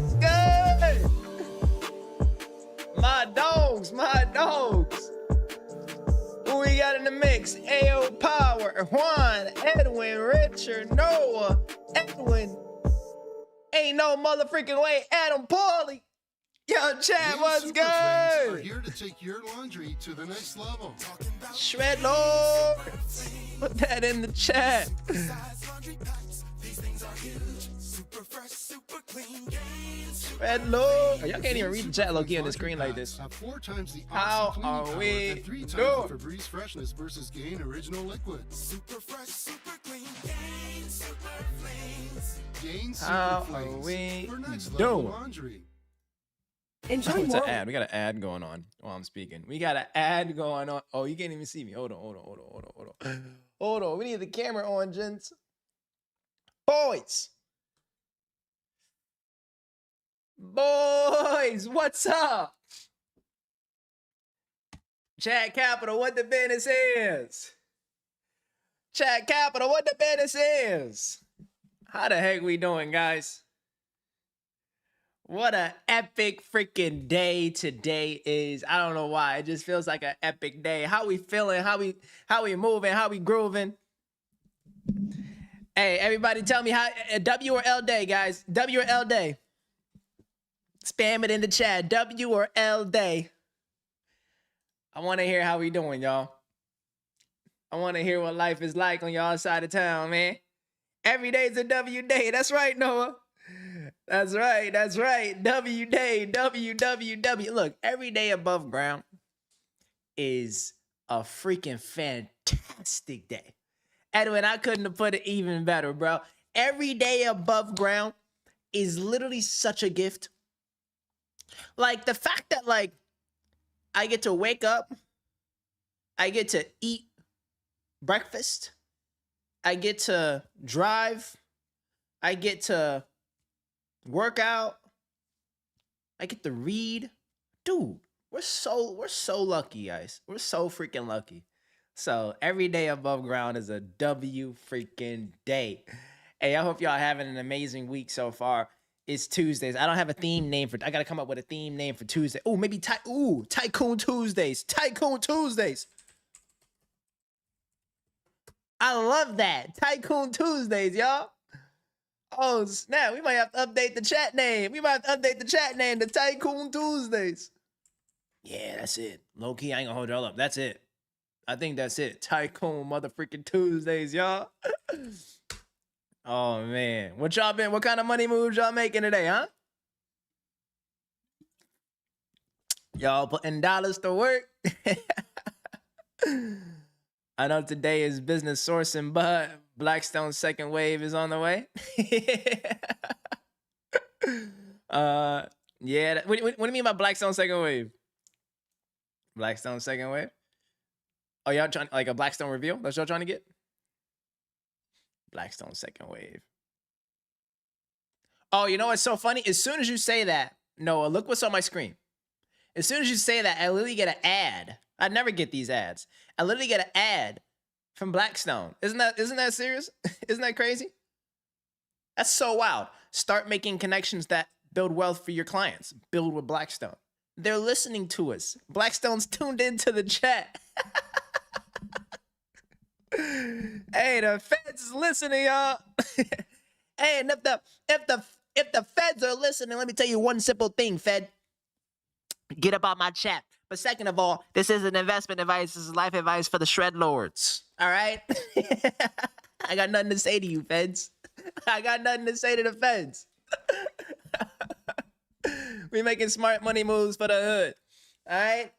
what's good? My dogs, my dogs. Who we got in the mix? AO Power, Juan, Edwin, Richard, Noah, Edwin. Ain't no motherfucking way, Adam Pauly. Yo, Chad, what's Super Friends are good? here to take your laundry to the next level. Shred Lord. Put that in the chat. Shred Lord. Oh, y'all can't even read the chat low-key on the screen like this. Have 4 times the How awesome cleaning are power we and 3 times doing? the Febreze freshness versus Gain Original Liquid. Super fresh, super clean, Gain Super Flings. Gain Super How Flings are we for next level doing? laundry. Enjoy It's more. an ad. We got an ad going on while I'm speaking. We got an ad going on. Oh, you can't even see me. Hold on. Hold on. We need the camera on, gents. Boys, what's up? Chat Capital, what the business is? Chat Capital, what the business is? How the heck we doing, guys? What a epic freaking day today is. I don't know why. It just feels like an epic day. How we feeling? How we moving? How we grooving? Hey, everybody tell me how W or L day, guys. W or L day. Spam it in the chat. W or L day. I want to hear how we doing, y'all. I want to hear what life is like on y'all side of town, man. Every day's a W day. That's right, Noah. That's right. W day, W. Look, every day above ground is a freaking fantastic day. Edwin, I couldn't have put it even better, bro. Every day above ground is literally such a gift. Like the fact that like I get to wake up, I get to eat breakfast, I get to drive, I get to work out, I get to read. Dude, we're so lucky, guys. We're so freaking lucky. So every day above ground is a W freaking day. Hey, I hope y'all having an amazing week so far. It's Tuesdays. I don't have a theme name for. I gotta come up with a theme name for Tuesday. Oh, maybe Tycoon Tuesdays. Tycoon Tuesdays. I love that. Tycoon Tuesdays, y'all. Oh snap! We might have to update the chat name. To Tycoon Tuesdays. Yeah, that's it. Low key, I ain't gonna hold y'all up. That's it. I think that's it. Tycoon motherfucking Tuesdays, y'all. Oh man. What kind of money moves y'all making today, huh? Y'all putting dollars to work. I know today is business sourcing, but Blackstone's second wave is on the way. Yeah. What do you mean by Blackstone second wave? Blackstone second wave? Oh, y'all trying like a Blackstone reveal? That's what y'all trying to get? Blackstone second wave. Oh, you know what's so funny? As soon as you say that, Noah, look what's on my screen. As soon as you say that, I literally get an ad. I never get these ads. I literally get an ad from Blackstone. Isn't that serious? Isn't that crazy? That's so wild. Start making connections that build wealth for your clients. Build with Blackstone. They're listening to us. Blackstone's tuned into the chat. Hey, the feds is listening, y'all. Hey, and if the feds are listening, let me tell you one simple thing, Fed. Get up on my chat. But second of all, this isn't investment advice. This is life advice for the shred lords. All right? I got nothing to say to you, feds. I got nothing to say to the feds. We making smart money moves for the hood. All right?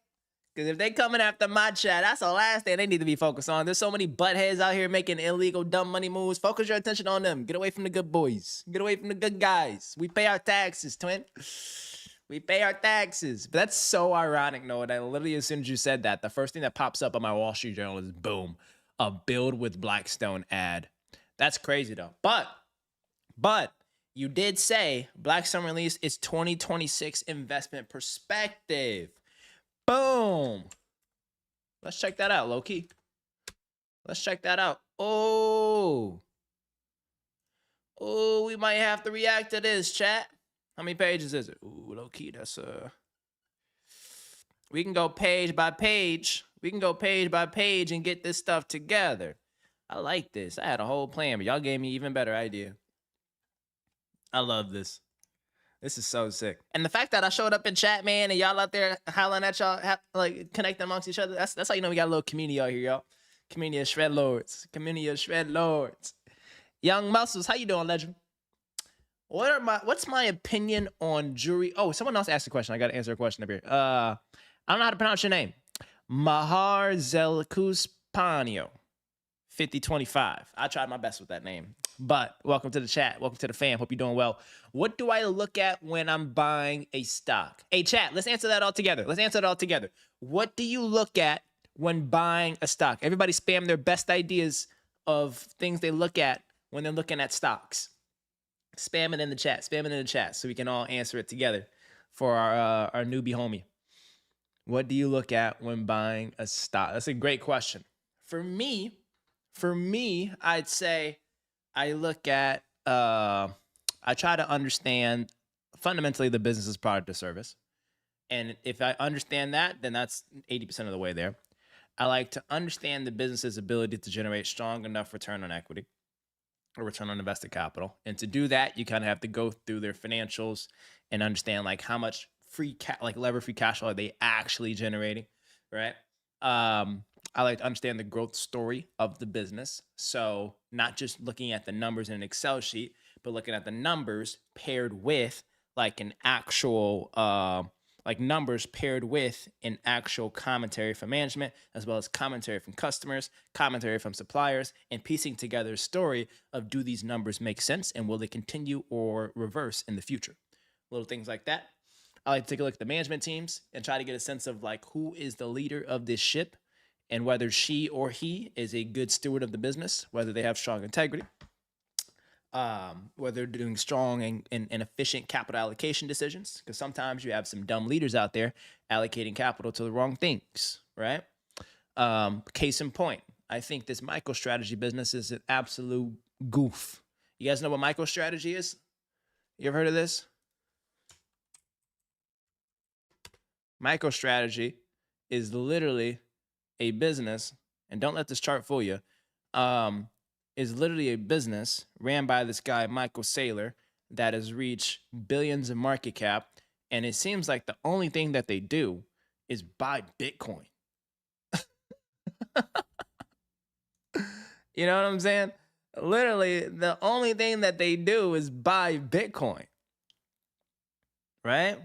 Because if they coming after my chat, that's the last thing they need to be focused on. There's so many buttheads out here making illegal, dumb money moves. Focus your attention on them. Get away from the good boys. Get away from the good guys. We pay our taxes, twin. We pay our taxes. But that's so ironic, Noah, that literally as soon as you said that, the first thing that pops up on my Wall Street Journal is, boom, a Build with Blackstone ad. That's crazy, though. But you did say Blackstone released its 2026 investment perspective. Boom. Let's check that out, low-key. Let's check that out. Oh, we might have to react to this, chat. How many pages is it? Ooh, low key, that's we can go page by page. We can go page by page and get this stuff together. I like this. I had a whole plan, but y'all gave me even better idea. I love this. This is so sick. And the fact that I showed up in chat, man, and y'all out there hollering at y'all, like connecting amongst each other, that's how you know we got a little community out here, y'all. Community of Shred Lords. Community of Shred Lords. Young Muscles, how you doing, legend? What's my opinion on jury? Oh, someone else asked a question. I got to answer a question up here. I don't know how to pronounce your name. Mahar Zelkuspanio, 5025. I tried my best with that name. But welcome to the chat. Welcome to the fam. Hope you're doing well. What do I look at when I'm buying a stock? Hey, chat, let's answer that all together. Let's answer it all together. What do you look at when buying a stock? Everybody spam their best ideas of things they look at when they're looking at stocks. Spam it in the chat. Spam it in the chat so we can all answer it together for our newbie homie. What do you look at when buying a stock? That's a great question. For me, I'd say I look at, I try to understand fundamentally the business's product or service. And if I understand that, then that's 80% of the way there. I like to understand the business's ability to generate strong enough return on equity or return on invested capital. And to do that, you kind of have to go through their financials and understand like how much lever free cash flow are they actually generating, right? I like to understand the growth story of the business. So not just looking at the numbers in an Excel sheet, but looking at the numbers paired with like an actual, numbers paired with an actual commentary from management, as well as commentary from customers, commentary from suppliers, and piecing together a story of do these numbers make sense and will they continue or reverse in the future? Little things like that. I like to take a look at the management teams and try to get a sense of like who is the leader of this ship and whether she or he is a good steward of the business, whether they have strong integrity, whether they're doing strong and efficient capital allocation decisions, because sometimes you have some dumb leaders out there allocating capital to the wrong things, right? Case in point, I think this MicroStrategy business is an absolute goof. You guys know what MicroStrategy is? You ever heard of this? MicroStrategy is literally a business, and don't let this chart fool you, is literally a business ran by this guy, Michael Saylor, that has reached billions in market cap. And it seems like the only thing that they do is buy Bitcoin. You know what I'm saying? Literally, the only thing that they do is buy Bitcoin. Right?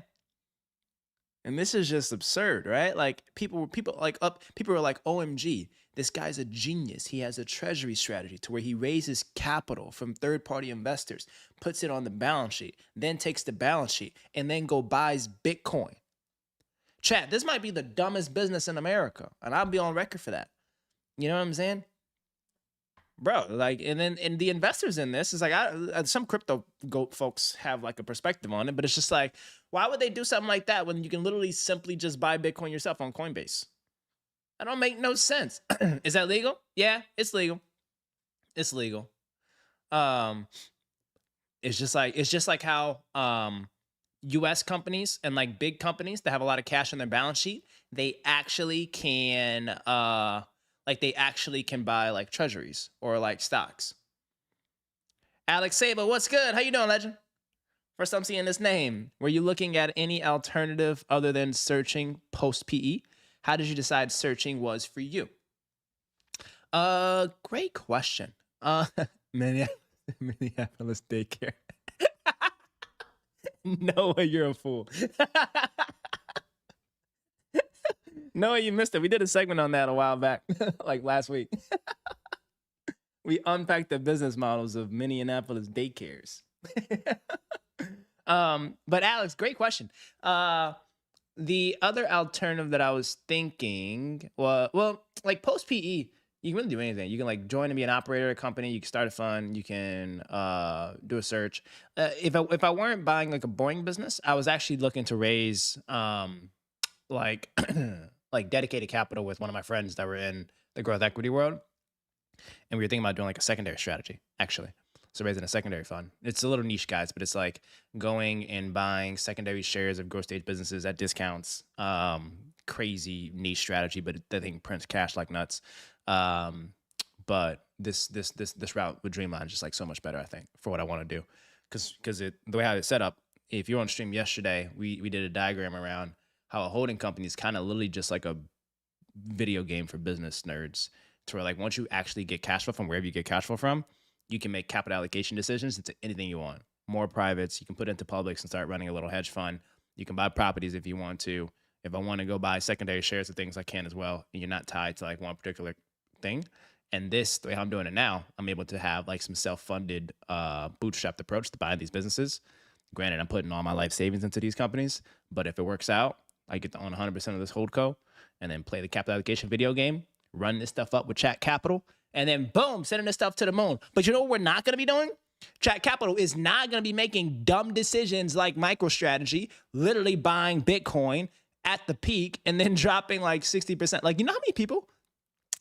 And this is just absurd, right? Like people were like, OMG, this guy's a genius. He has a treasury strategy to where he raises capital from third-party investors, puts it on the balance sheet, then takes the balance sheet and then go buys Bitcoin. Chat, this might be the dumbest business in America, and I'll be on record for that. You know what I'm saying? Bro, like, and the investors in this is like, some crypto folks have like a perspective on it, but it's just like, why would they do something like that when you can literally simply just buy Bitcoin yourself on Coinbase? That don't make no sense. Is that legal? Yeah, it's legal. It's legal. It's just like how U.S. companies and like big companies that have a lot of cash on their balance sheet, they actually can buy like treasuries or like stocks. Alex Saba, what's good? How you doing, legend? First time seeing this name. Were you looking at any alternative other than searching post PE? How did you decide searching was for you? Great question. Minneapolis daycare. Noah, you're a fool. Noah, you missed it. We did a segment on that a while back, like last week. We unpacked the business models of Minneapolis daycares. But Alex, great question. The other alternative that I was thinking, well, like post PE, you can really do anything. You can like join and be an operator at a company. You can start a fund. You can do a search. If I weren't buying like a boring business, I was actually looking to raise like like dedicated capital with one of my friends that were in the growth equity world, and we were thinking about doing like a secondary strategy actually. So raising a secondary fund. It's a little niche, guys, but it's like going and buying secondary shares of growth stage businesses at discounts. Crazy niche strategy, but the thing prints cash like nuts. But this route with Dreamline is just like so much better, I think, for what I want to do. Because the way I had it set up, if you're on stream yesterday, we did a diagram around how a holding company is kind of literally just like a video game for business nerds, to where like once you actually get cash flow from wherever you get cash flow from, you can make capital allocation decisions into anything you want. More privates, you can put into publics and start running a little hedge fund. You can buy properties if you want to. If I want to go buy secondary shares of things, I can as well. And you're not tied to like one particular thing. And this, the way I'm doing it now, I'm able to have like some self-funded, bootstrapped approach to buying these businesses. Granted, I'm putting all my life savings into these companies, but if it works out, I get to own 100% of this holdco and then play the capital allocation video game, run this stuff up with Chat Capital, and then boom, sending this stuff to the moon. But you know what we're not going to be doing? Chat Capital is not going to be making dumb decisions like MicroStrategy, literally buying Bitcoin at the peak and then dropping like 60%. Like, you know how many people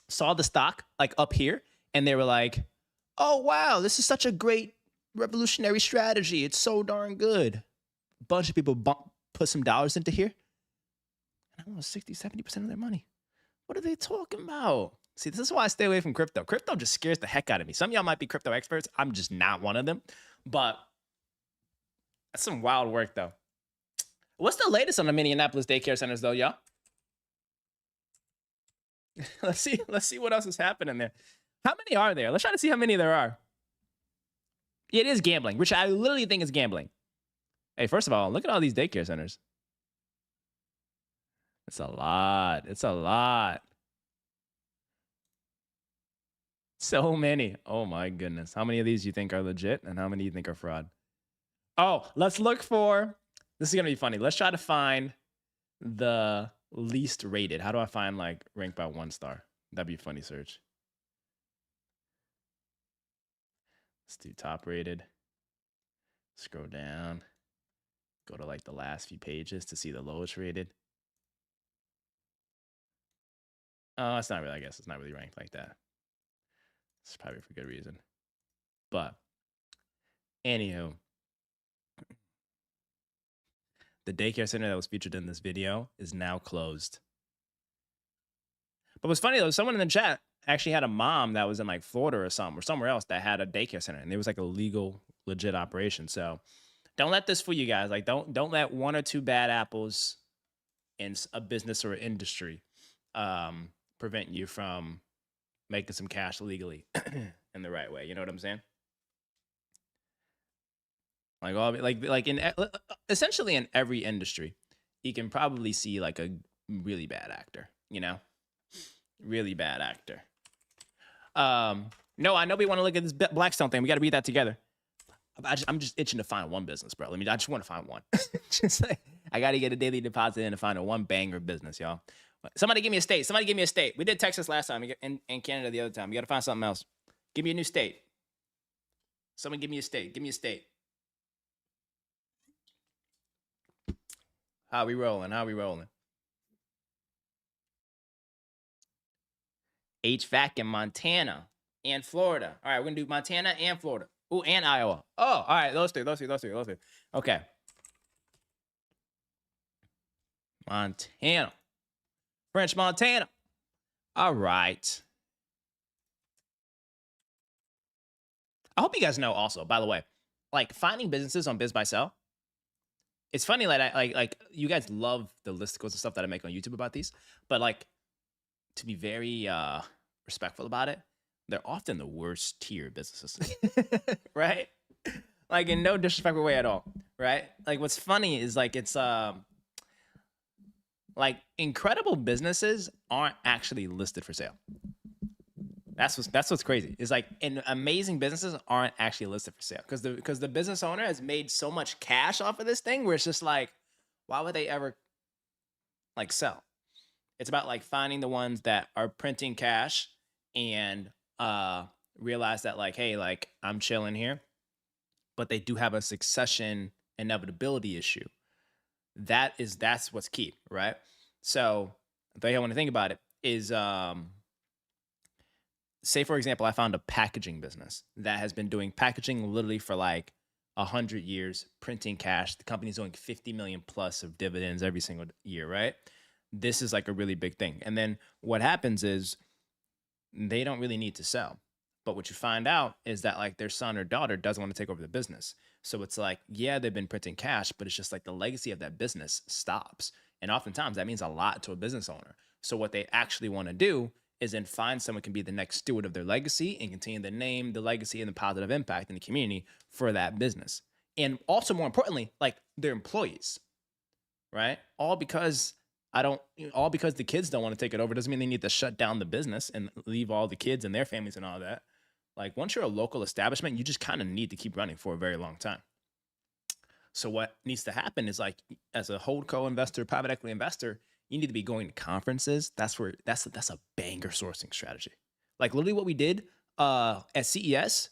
saw the stock like up here and they were like, oh, wow, this is such a great revolutionary strategy. It's so darn good. A bunch of people put some dollars into here. And I lost 60, 70% of their money. What are they talking about? See, this is why I stay away from crypto. Crypto just scares the heck out of me. Some of y'all might be crypto experts. I'm just not one of them. But that's some wild work, though. What's the latest on the Minneapolis daycare centers, though, y'all? Let's see what else is happening there. How many are there? Let's try to see how many there are. It is gambling, which I literally think is gambling. Hey, first of all, look at all these daycare centers. It's a lot. It's a lot. So many. Oh my goodness. How many of these do you think are legit and how many do you think are fraud? Oh, let's look for, this is going to be funny. Let's try to find the least rated. How do I find like ranked by 1 star? That'd be a funny search. Let's do top rated. Scroll down. Go to like the last few pages to see the lowest rated. Oh, it's not really, I guess it's not really ranked like that. It's probably for good reason. But anywho, the daycare center that was featured in this video is now closed. But what's funny though, someone in the chat actually had a mom that was in like Florida or something or somewhere else that had a daycare center, and it was like a legal, legit operation. So don't let this fool you guys. Like don't let 1 or 2 bad apples in a business or industry prevent you from making some cash legally in the right way. You know what I'm saying? Like essentially in every industry, you can probably see like a really bad actor, you know? Really bad actor. No, I know we want to look at this Blackstone thing. We got to read that together. I'm just itching to find one business, bro. I just want to find one. Just like, I got to get a daily deposit in to find a one banger business, y'all. Somebody give me a state. Somebody give me a state. We did Texas last time and Canada the other time. We got to find something else. Give me a new state. Someone give me a state. Give me a state. How we rolling? How we rolling? HVAC in Montana and Florida. All right, we're going to do Montana and Florida. Oh, and Iowa. Oh, all right, those three. Okay. Montana. French Montana. All right. I hope you guys know also, by the way, like finding businesses on BizBuySell. It's funny, like you guys love the listicles and stuff that I make on YouTube about these, but like to be very respectful about it, they're often the worst tier businesses, right? Like in no disrespectful way at all, right? Like what's funny is like it's like incredible businesses aren't actually listed for sale. That's what's crazy. It's like amazing businesses aren't actually listed for sale because the business owner has made so much cash off of this thing where it's just like, why would they ever like sell? It's about like finding the ones that are printing cash and realize that like, hey, like I'm chilling here, but they do have a succession inevitability issue. That's what's key, right? So the way I want to think about it is say for example, I found a packaging business that has been doing packaging literally for like 100 years, printing cash. The company's doing 50 million plus of dividends every single year, right? This is like a really big thing. And then what happens is they don't really need to sell. But what you find out is that like their son or daughter doesn't want to take over the business. So it's like, yeah, they've been printing cash, but it's just like the legacy of that business stops. And oftentimes that means a lot to a business owner. So what they actually want to do is then find someone who can be the next steward of their legacy and continue the name, the legacy, and the positive impact in the community for that business. And also more importantly, like their employees, right? All because the kids don't want to take it over doesn't mean they need to shut down the business and leave all the kids and their families and all that. Like once you're a local establishment, you just kind of need to keep running for a very long time. So what needs to happen is like as a holdco investor, private equity investor, you need to be going to conferences. That's a banger sourcing strategy. Like literally what we did at CES,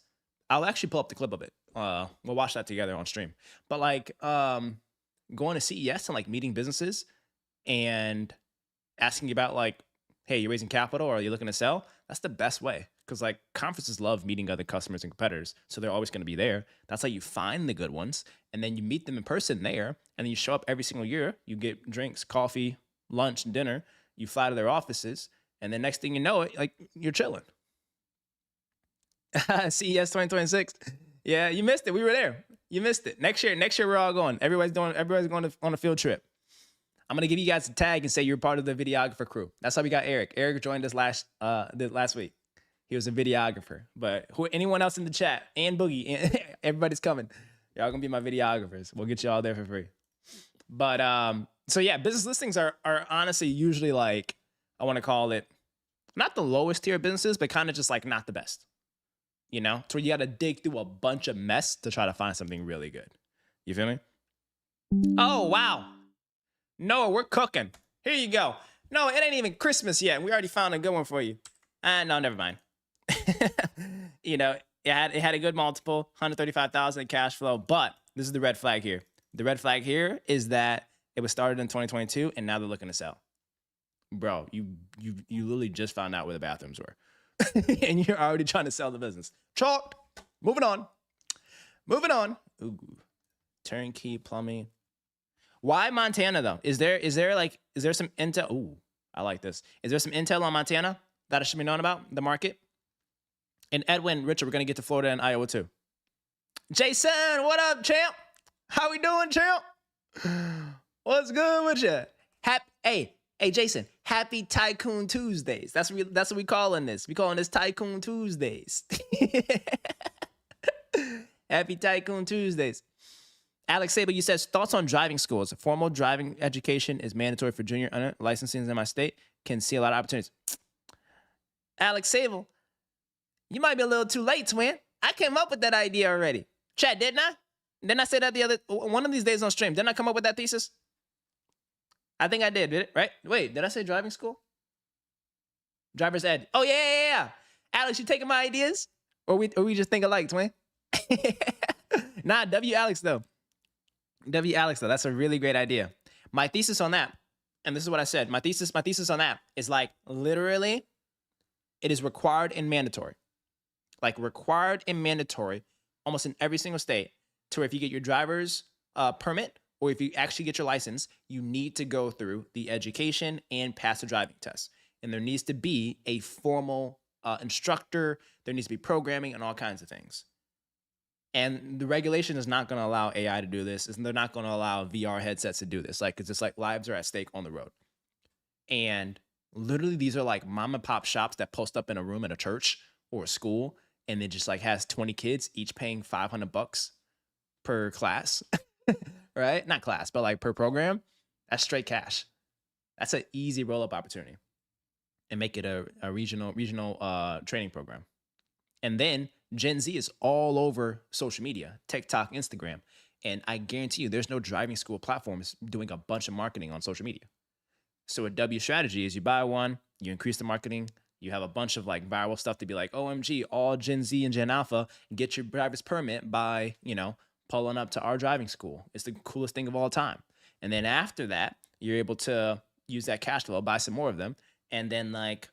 I'll actually pull up the clip of it. We'll watch that together on stream. But like going to CES and like meeting businesses and asking about like, hey, you're raising capital or are you looking to sell? That's the best way. Because like conferences love meeting other customers and competitors, so they're always going to be there. That's how you find the good ones, and then you meet them in person there, and then you show up every single year. You get drinks, coffee, lunch, and dinner. You fly to their offices, and then next thing you know, like you're chilling. CES 2026. Yeah, you missed it. We were there. You missed it. Next year we're all going. Everybody's going on a field trip. I'm gonna give you guys a tag and say you're part of the videographer crew. That's how we got Eric. Eric joined us last week. He was a videographer. But anyone else in the chat and Boogie, everybody's coming. Y'all gonna be my videographers. We'll get you all there for free. But so yeah, business listings are honestly usually like, I want to call it not the lowest tier businesses, but kind of just like not the best. You know, so you got to dig through a bunch of mess to try to find something really good. You feel me? Oh wow, Noah, we're cooking. Here you go. No, it ain't even Christmas yet. We already found a good one for you. No, never mind. You know, it had a good multiple, 135,000 in cash flow, but this is the red flag here. The red flag here is that it was started in 2022 and now they're looking to sell. Bro, you literally just found out where the bathrooms were. And you're already trying to sell the business. Chalked. Moving on. Ooh. Turnkey plumbing. Why Montana though? Is there some intel? Ooh, I like this. Is there some intel on Montana that I should be knowing about the market? And Edwin, Richard, we're gonna get to Florida and Iowa too. Jason, what up, champ? How we doing, champ? What's good with you? Hey, Jason. Happy Tycoon Tuesdays. That's what we calling this. We calling this Tycoon Tuesdays. Happy Tycoon Tuesdays. Alex Sable, you says thoughts on driving schools. Formal driving education is mandatory for junior licensing in my state. Can see a lot of opportunities. Alex Sable, you might be a little too late, twin. I came up with that idea already. Chat, didn't I? Didn't I say that one of these days on stream? Didn't I come up with that thesis? I think I did it? Right? Wait, did I say driving school? Driver's ed. Oh, yeah. Alex, you taking my ideas? Or we just think alike, twin? Nah, W. Alex, though. That's a really great idea. My thesis on that, and this is what I said, my thesis on that is like literally, it is required and mandatory. Like required and mandatory almost in every single state to where if you get your driver's permit or if you actually get your license, you need to go through the education and pass the driving test. And there needs to be a formal instructor. There needs to be programming and all kinds of things. And the regulation is not going to allow AI to do this. And they're not going to allow VR headsets to do this. Like, it's just like lives are at stake on the road. And literally these are like mom and pop shops that post up in a room at a church or a school. And it just like has 20 kids, each paying $500 per class, right? Not class, but like per program. That's straight cash. That's an easy roll-up opportunity. And make it a regional training program. And then Gen Z is all over social media, TikTok, Instagram. And I guarantee you there's no driving school platforms doing a bunch of marketing on social media. So a W strategy is you buy one, you increase the marketing, you have a bunch of like viral stuff to be like, OMG, all Gen Z and Gen Alpha, get your driver's permit by, pulling up to our driving school. It's the coolest thing of all time. And then after that, you're able to use that cash flow, buy some more of them. And then like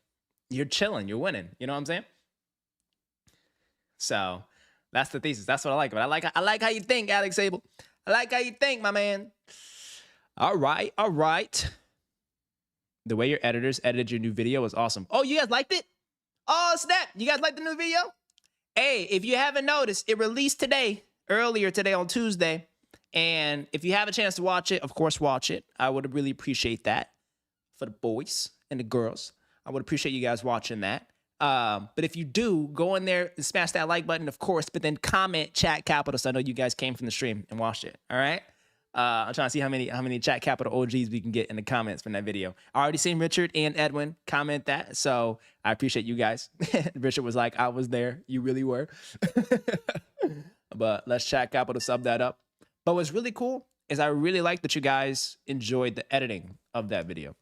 you're chilling, you're winning. You know what I'm saying? So that's the thesis. That's what I like. But I like how you think, Alex Abel. I like how you think, my man. All right, all right. The way your editors edited your new video was awesome. Oh, you guys liked it? Oh, snap. You guys liked the new video? Hey, if you haven't noticed, it released earlier today on Tuesday. And if you have a chance to watch it, of course, watch it. I would really appreciate that for the boys and the girls. I would appreciate you guys watching that. But if you do, go in there and smash that like button, of course, but then comment chat capital so I know you guys came from the stream and watched it. All right? I'm trying to see how many chat capital OGs we can get in the comments from that video. I already seen Richard and Edwin comment that, so I appreciate you guys. Richard was like, I was there. You really were. But let's chat capital sub that up. But what's really cool is I really like that you guys enjoyed the editing of that video.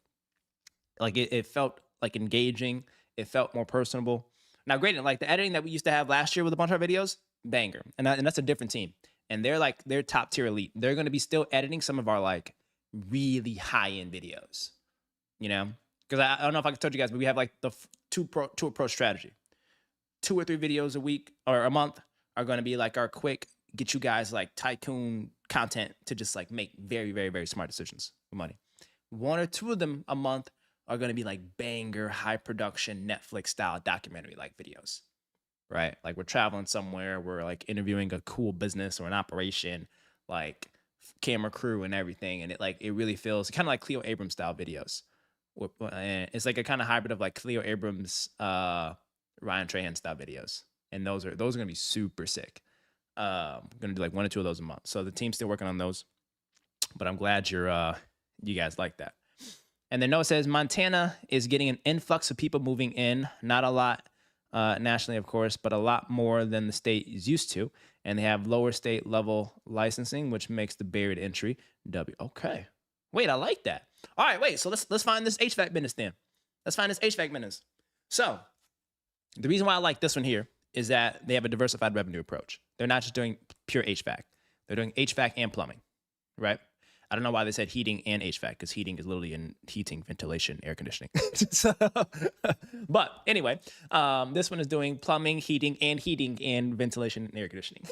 Like it felt like engaging. It felt more personable. Now, granted, like the editing that we used to have last year with a bunch of our videos, banger. And that's a different team. And they're top tier elite. They're going to be still editing some of our like really high end videos, you know? Because I don't know if I told you guys, but we have like the two approach strategy. 2 or 3 videos a week or a month are going to be like our quick, get you guys like tycoon content to just like make very, very, very smart decisions with money. 1 or 2 of them a month are going to be like banger, high production, Netflix style documentary like videos. Right? Like we're traveling somewhere, we're like interviewing a cool business or an operation, like camera crew and everything. And it really feels kind of like Cleo Abrams style videos. And it's like a kind of hybrid of like Cleo Abrams, Ryan Trahan style videos. And those are gonna be super sick. I'm gonna do like 1 or 2 of those a month. So the team's still working on those, but I'm glad you guys like that. And then Noah says Montana is getting an influx of people moving in, not a lot. Nationally, of course, but a lot more than the state is used to. And they have lower state level licensing, which makes the barrier to entry W. Okay. Wait, I like that. All right, wait. So let's find this HVAC business then. Let's find this HVAC business. So the reason why I like this one here is that they have a diversified revenue approach. They're not just doing pure HVAC. They're doing HVAC and plumbing, right? I don't know why they said heating and HVAC, because heating is literally in heating, ventilation, air conditioning. But anyway, this one is doing plumbing, heating, and ventilation and air conditioning.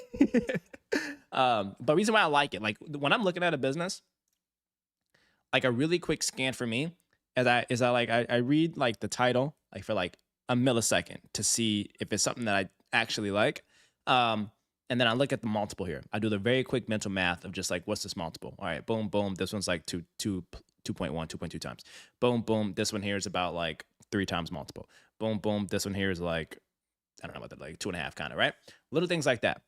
But reason why I like it, like when I'm looking at a business, like a really quick scan for me, I read like the title like for like a millisecond to see if it's something that I actually like. And then I look at the multiple here. I do the very quick mental math of just like, what's this multiple? All right, boom, boom. This one's like 2.1, 2.2 times. Boom, boom. This one here is about like 3 times multiple. Boom, boom. This one here is like, I don't know about that, like 2.5 kind of, right? Little things like that.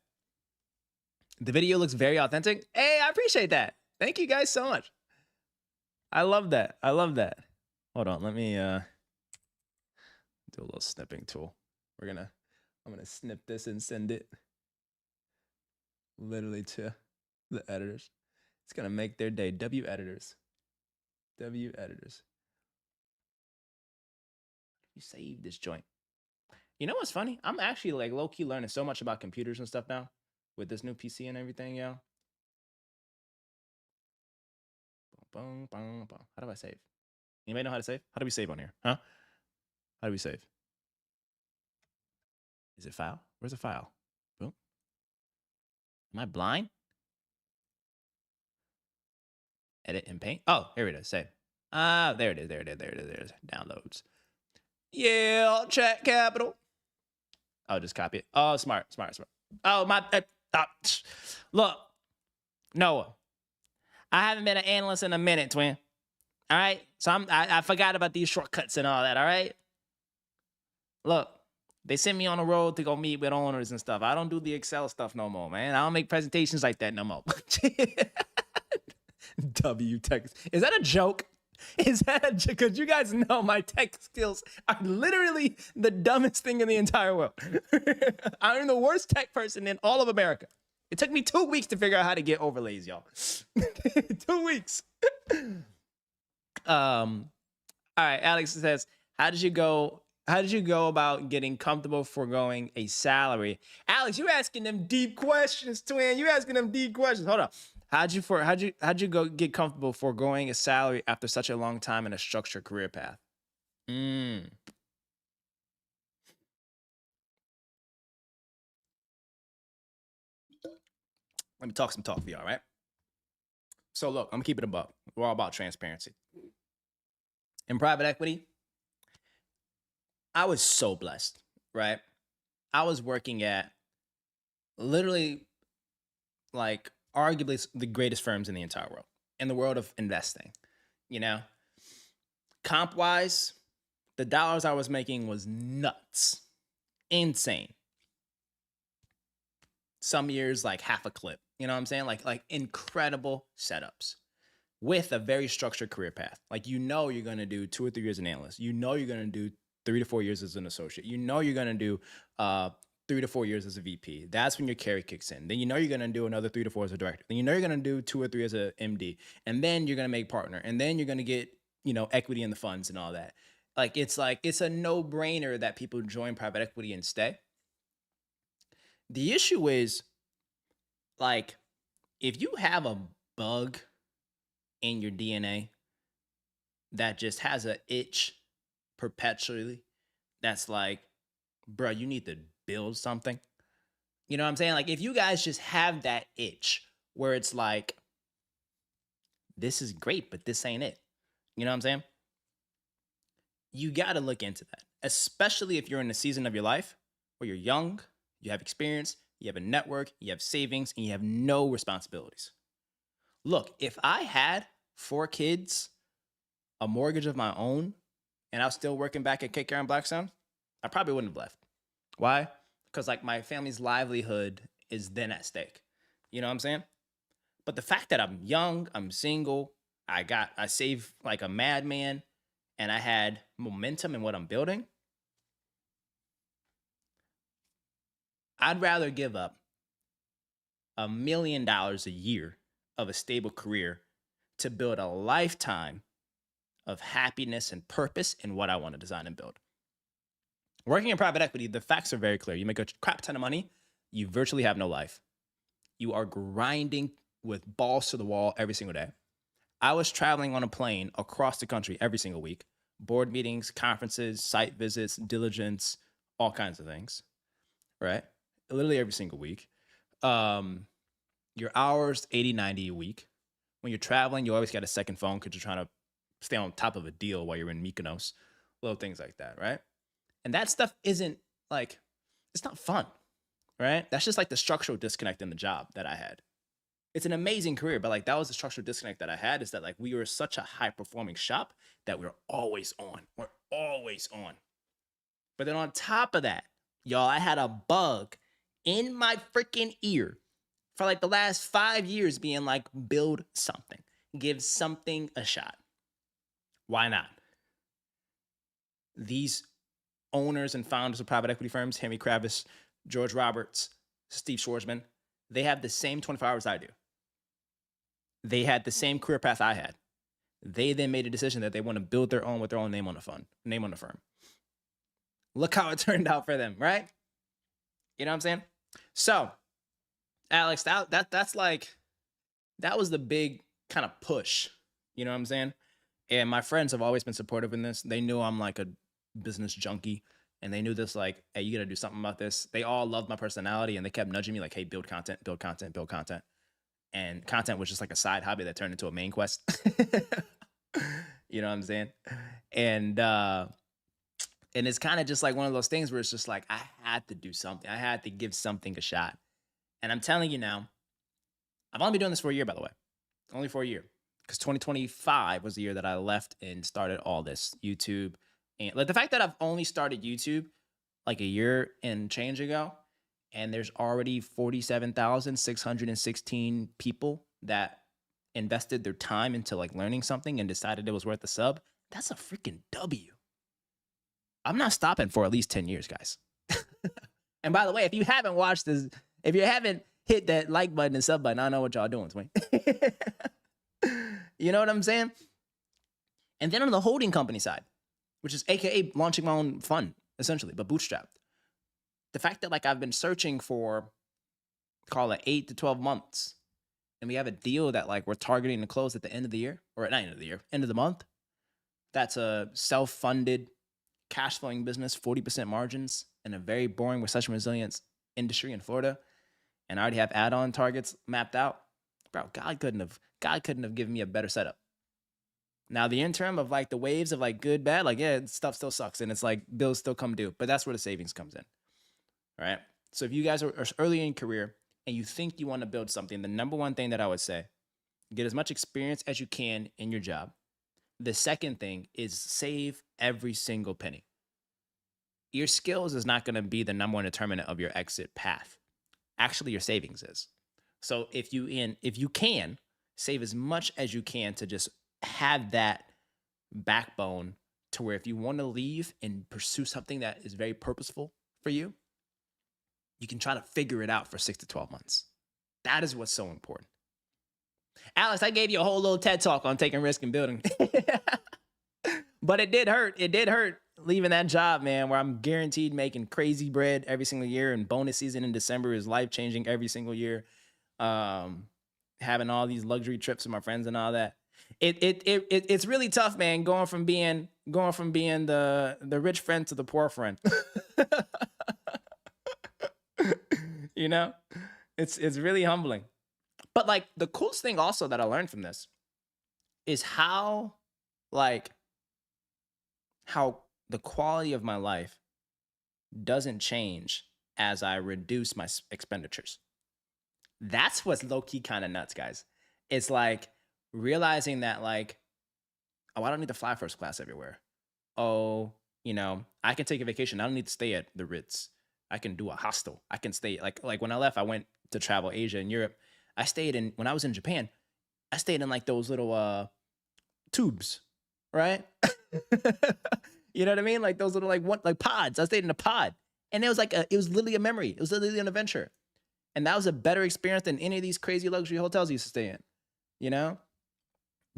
The video looks very authentic. Hey, I appreciate that. Thank you guys so much. I love that. I love that. Hold on, let me do a little snipping tool. I'm gonna snip this and send it literally to the editors. It's gonna make their day. W editors. You save this joint. You know what's funny? I'm actually like low-key learning so much about computers and stuff now with this new PC and everything, yo. Boom, boom, boom. How do I save? Anybody know how to save? How do we save on here? Huh? How do we save? Is it file? Where's the file? Boom. Am I blind? Edit in Paint. Oh, here it is. Save. There it is. Downloads. Yeah, chat capital. Oh, just copy it. Oh, smart. Oh, my. Look, Noah. I haven't been an analyst in a minute, twin. All right? So I forgot about these shortcuts and all that, all right? Look, they sent me on the road to go meet with owners and stuff. I don't do the Excel stuff no more, man. I don't make presentations like that no more. W text. Is that a joke? Is that a joke? Because you guys know my tech skills are literally the dumbest thing in the entire world. I'm the worst tech person in all of America. It took me 2 weeks to figure out how to get overlays, y'all. 2 weeks. All right, Alex says, how did you go about getting comfortable foregoing a salary? Alex, you asking them deep questions, twin. You asking them deep questions. Hold on. How'd you go get comfortable foregoing a salary after such a long time in a structured career path? Let me talk some talk for y'all, right? So look, I'm gonna keep it above. We're all about transparency. In private equity, I was so blessed, right? I was working at literally like arguably the greatest firms in the entire world, in the world of investing, you know? Comp wise, the dollars I was making was nuts, insane. Some years like half a clip, you know what I'm saying? Like incredible setups with a very structured career path. Like, you know, you're going to do 2 or 3 years as an analyst. You know, you're going to do 3 to 4 years as an associate. You know, you're going to do 3 to 4 years as a VP. That's when your carry kicks in. Then you know you're going to do another 3 to 4 as a director. Then you know you're going to do 2 or 3 as a MD. And then you're going to make partner. And then you're going to get, you know, equity in the funds and all that. Like it's a no-brainer that people join private equity and stay. The issue is, like, if you have a bug in your DNA that just has an itch perpetually, that's like, bro, you need to build something. You know what I'm saying? Like, if you guys just have that itch where it's like, this is great, but this ain't it. You know what I'm saying? You got to look into that, especially if you're in a season of your life where you're young, you have experience, you have a network, you have savings, and you have no responsibilities. Look, if I had 4 kids, a mortgage of my own, and I was still working back at KKR and Blackstone, I probably wouldn't have left. Why? Because like my family's livelihood is then at stake. You know what I'm saying? But the fact that I'm young, I'm single, I save like a madman, and I had momentum in what I'm building, I'd rather give up $1 million a year of a stable career to build a lifetime of happiness and purpose in what I want to design and build. Working in private equity, the facts are very clear. You make a crap ton of money, you virtually have no life. You are grinding with balls to the wall every single day. I was traveling on a plane across the country every single week. Board meetings, conferences, site visits, diligence, all kinds of things, right? Literally every single week. Your hours, 80, 90 a week. When you're traveling, you always got a second phone because you're trying to stay on top of a deal while you're in Mykonos. Little things like that, right? And that stuff isn't like, it's not fun, right? That's just like the structural disconnect in the job that I had. It's an amazing career, but like that was the structural disconnect that I had, is that like we were such a high performing shop that we're always on. We're always on. But then on top of that, y'all, I had a bug in my freaking ear for like the last 5 years being like, build something, give something a shot. Why not? These owners and founders of private equity firms, Henry Kravis, George Roberts, Steve Schwarzman, they have the same 24 hours I do. They had the same career path I had. They then made a decision that they want to build their own with their own name on the firm. Look how it turned out for them, right? You know what I'm saying? So, Alex, that's like, that was the big kind of push. You know what I'm saying? And my friends have always been supportive in this. They knew I'm like a business junkie, and they knew this, like, hey, you got to do something about this. They all loved my personality, and they kept nudging me like, hey, build content, build content, build content. And content was just like a side hobby that turned into a main quest. You know what I'm saying? And it's kind of just like one of those things where it's just like, I had to do something. I had to give something a shot. And I'm telling you now, I've only been doing this for a year, by the way. Only for a year. Because 2025 was the year that I left and started all this YouTube. And like the fact that I've only started YouTube like a year and change ago, and there's already 47,616 people that invested their time into like learning something and decided it was worth the sub. That's a freaking W. I'm not stopping for at least 10 years, guys. And by the way, if you haven't watched this, if you haven't hit that like button and sub button, I don't know what y'all doing, Twin. You know what I'm saying? And then on the holding company side, which is AKA launching my own fund, essentially, but bootstrapped. The fact that like I've been searching for, call it 8 to 12 months, and we have a deal that like we're targeting to close at the end of the year, or not end of the year, end of the month. That's a self-funded, cash flowing business, 40% margins, and a very boring recession resilience industry in Florida. and I already have add-on targets mapped out, bro, God couldn't have given me a better setup. Now the interim of like the waves of like good, bad, like yeah, stuff still sucks and it's like bills still come due, but that's where the savings comes in. All right. So if you guys are early in your career and you think you want to build something, the number one thing that I would say, get as much experience as you can in your job. The second thing is save every single penny. Your skills is not going to be the number one determinant of your exit path. Actually, your savings is. So if you can save as much as you can to just have that backbone to where if you want to leave and pursue something that is very purposeful for you, you can try to figure it out for 6 to 12 months. That is what's so important. Alex, I gave you a whole little TED talk on taking risk and building. But it did hurt. It did hurt leaving that job, man, where I'm guaranteed making crazy bread every single year, and bonus season in December is life-changing every single year. Having all these luxury trips with my friends and all that. It's really tough, man, going from being the rich friend to the poor friend. You know? It's really humbling. But like the coolest thing also that I learned from this is how the quality of my life doesn't change as I reduce my expenditures. That's what's low-key kind of nuts, guys. It's like realizing that like, oh, I don't need to fly first class everywhere. Oh, you know, I can take a vacation. I don't need to stay at the Ritz. I can do a hostel. I can stay like when I left, I went to travel Asia and Europe. When I was in Japan, I stayed in like those little tubes, right? You know what I mean? Like those little like pods. I stayed in a pod. And it was literally a memory. It was literally an adventure. And that was a better experience than any of these crazy luxury hotels I used to stay in. You know?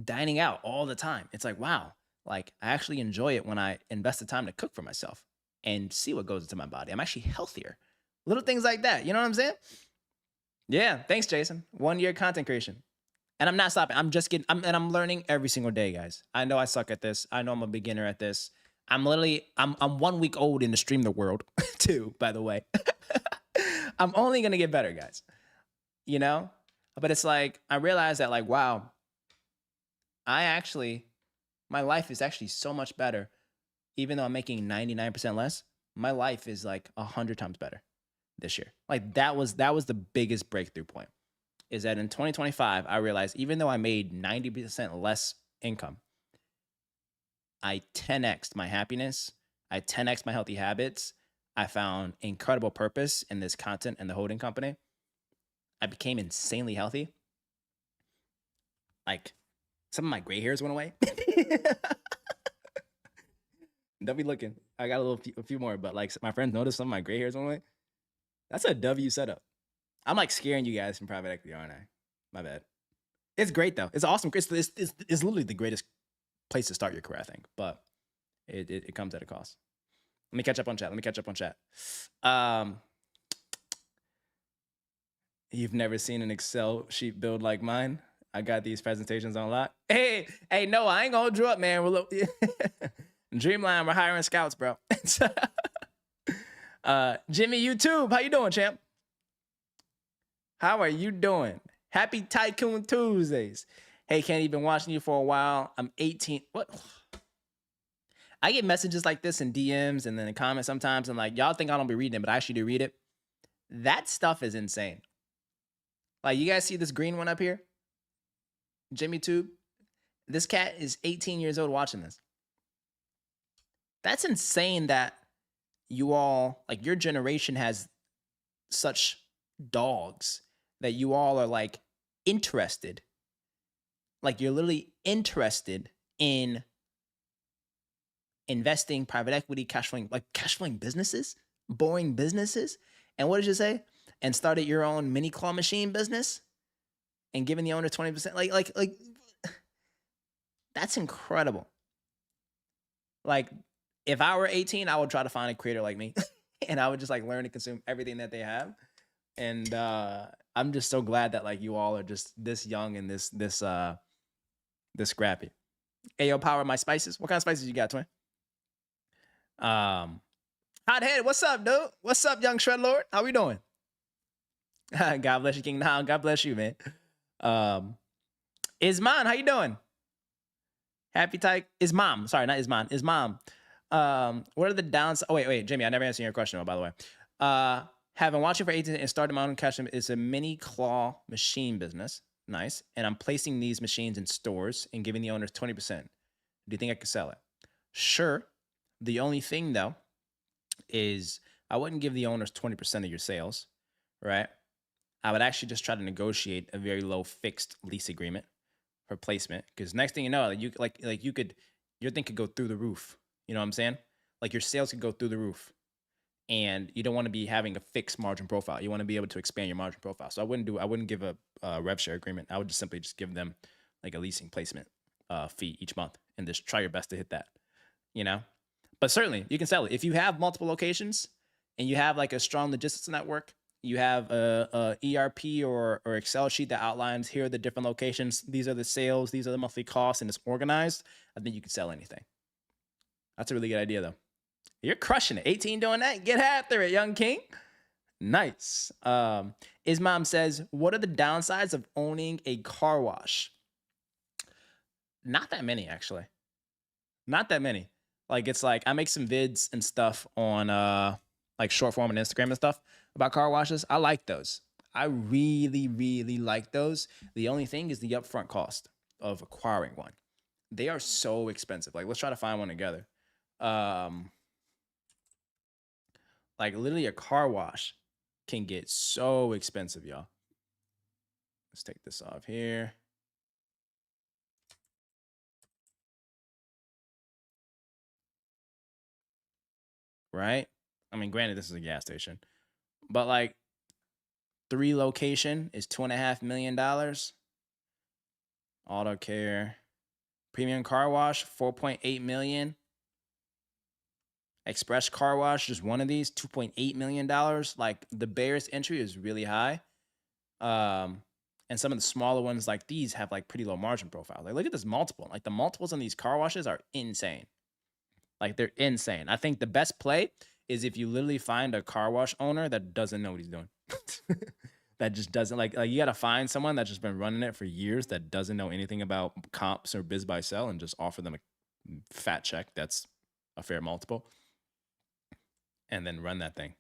Dining out all the time. It's like, wow, like I actually enjoy it when I invest the time to cook for myself and see what goes into my body. I'm actually healthier. Little things like that. You know what I'm saying? Yeah. Thanks, Jason. 1 year content creation. And I'm not stopping. I'm learning every single day, guys. I know I suck at this. I know I'm a beginner at this. I'm 1 week old in the stream the world too, by the way. I'm only going to get better, guys. You know? But it's like, I realized that like, wow, my life is actually so much better. Even though I'm making 99% less, my life is like 100 times better this year. Like that was the biggest breakthrough point. Is that in 2025, I realized even though I made 90% less income, I 10x'd my happiness. I 10x'd my healthy habits. I found incredible purpose in this content and the holding company. I became insanely healthy. Like some of my gray hairs went away. Don't be looking. I got a few more, but like my friends noticed some of my gray hairs went away. That's a W setup. I'm like scaring you guys from private equity, aren't I? My bad. It's great though. It's awesome. It's literally the greatest place to start your career, I think. But it comes at a cost. Let me catch up on chat. You've never seen an Excel sheet build like mine? I got these presentations on lock. Hey, no, I ain't gonna hold you up, man. Dreamline, we're hiring scouts, bro. Jimmy YouTube, how you doing, champ? How are you doing? Happy Tycoon Tuesdays. Hey, Kenny, been watching you for a while. I'm 18. What? I get messages like this in DMs and then in comments sometimes, and like, y'all think I don't be reading it, but I actually do read it. That stuff is insane. Like, you guys see this green one up here? Jimmy Tube? This cat is 18 years old watching this. That's insane that you all, like, your generation has such dogs that you all are, like, interested. Like, you're literally interested in investing, private equity, cash flowing businesses, boring businesses. And what did you say? And started your own mini claw machine business and giving the owner 20%. Like, that's incredible. Like, if I were 18, I would try to find a creator like me and I would just like learn to consume everything that they have. And I'm just so glad that like you all are just this young and this scrappy. Hey, yo, power my spices. What kind of spices you got, twin? Hothead, what's up, dude? What's up, young Shred Lord? How we doing? God bless you, King Now. God bless you, man. Isman, how you doing? Happy type is mom. Sorry, not Isman. Is mom. What are the downs? Oh, wait, Jimmy, I never answered your question, by the way. Have been watching for 18 and started my own cash. It's a mini claw machine business. Nice. And I'm placing these machines in stores and giving the owners 20%. Do you think I could sell it? Sure. The only thing, though, is I wouldn't give the owners 20% of your sales, right? I would actually just try to negotiate a very low fixed lease agreement for placement. Because next thing you know, your thing could go through the roof. You know what I'm saying? Like your sales could go through the roof. And you don't want to be having a fixed margin profile. You want to be able to expand your margin profile. So I wouldn't give a rev share agreement. I would just simply give them like a leasing placement fee each month and just try your best to hit that, you know? But certainly you can sell it. If you have multiple locations and you have like a strong logistics network, you have a ERP or Excel sheet that outlines here are the different locations. These are the sales. These are the monthly costs, and it's organized. I think you can sell anything. That's a really good idea, though. You're crushing it. 18 doing that. Get after it, young king. Nice. Ismam says, what are the downsides of owning a car wash? Not that many, actually. Not that many. Like, it's like I make some vids and stuff on like short form on Instagram and stuff about car washes. I like those. I really, really like those. The only thing is the upfront cost of acquiring one. They are so expensive. Like, let's try to find one together. Like literally a car wash can get so expensive, y'all. Let's take this off here. Right? I mean, granted, this is a gas station, but like 3 location is $2.5 million. Auto care, premium car wash, 4.8 million. Express car wash, just one of these, $2.8 million. Like the barriers entry is really high. And some of the smaller ones like these have like pretty low margin profiles. Like look at this multiple. Like the multiples on these car washes are insane. Like they're insane. I think the best play is if you literally find a car wash owner that doesn't know what he's doing. That just doesn't like you got to find someone that's just been running it for years that doesn't know anything about comps or biz buy sell and just offer them a fat check that's a fair multiple. And then run that thing.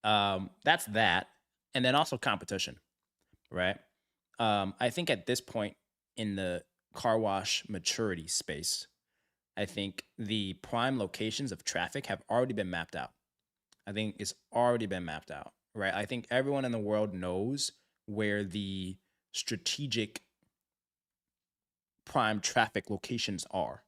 That's that. And then also competition, right? I think at this point in the car wash maturity space, I think the prime locations of traffic have already been mapped out. I think it's already been mapped out, right? I think everyone in the world knows where the strategic prime traffic locations are.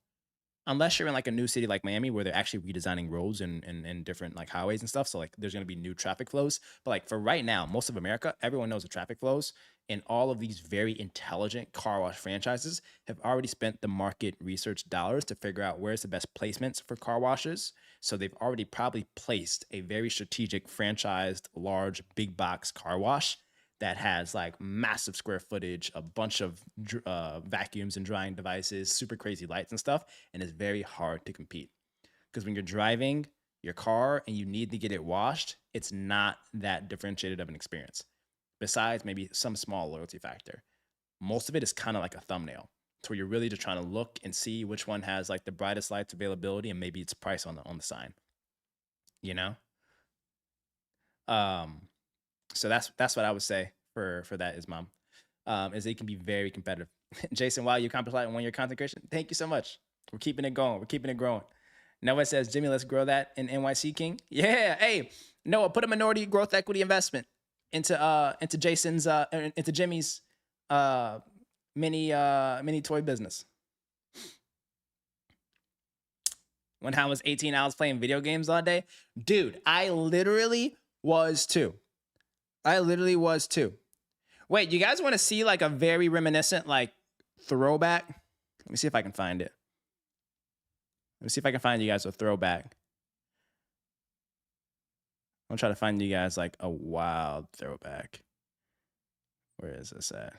Unless you're in like a new city like Miami where they're actually redesigning roads and different like highways and stuff. So like there's going to be new traffic flows. But like for right now, most of America, everyone knows the traffic flows. And all of these very intelligent car wash franchises have already spent the market research dollars to figure out where's the best placements for car washes. So they've already probably placed a very strategic franchised large big box car wash that has like massive square footage, a bunch of vacuums and drying devices, super crazy lights and stuff, and it's very hard to compete. Because when you're driving your car and you need to get it washed, it's not that differentiated of an experience. Besides maybe some small loyalty factor. Most of it is kind of like a thumbnail. So you're really just trying to look and see which one has like the brightest lights availability and maybe its price on the sign. You know? So that's what I would say for that is mom. Is it can be very competitive. Jason, wow, you accomplished a lot in 1 year content creation. Thank you so much. We're keeping it going. We're keeping it growing. Noah says, Jimmy, let's grow that in NYC King. Yeah. Hey, Noah, put a minority growth equity investment into Jason's into Jimmy's mini toy business. When I was 18, I was playing video games all day. Dude, I literally was too. Wait, you guys want to see like a very reminiscent like throwback? Let me see if I can find it. Let me see if I can find you guys a throwback. I'm trying to find you guys like a wild throwback. Where is this at?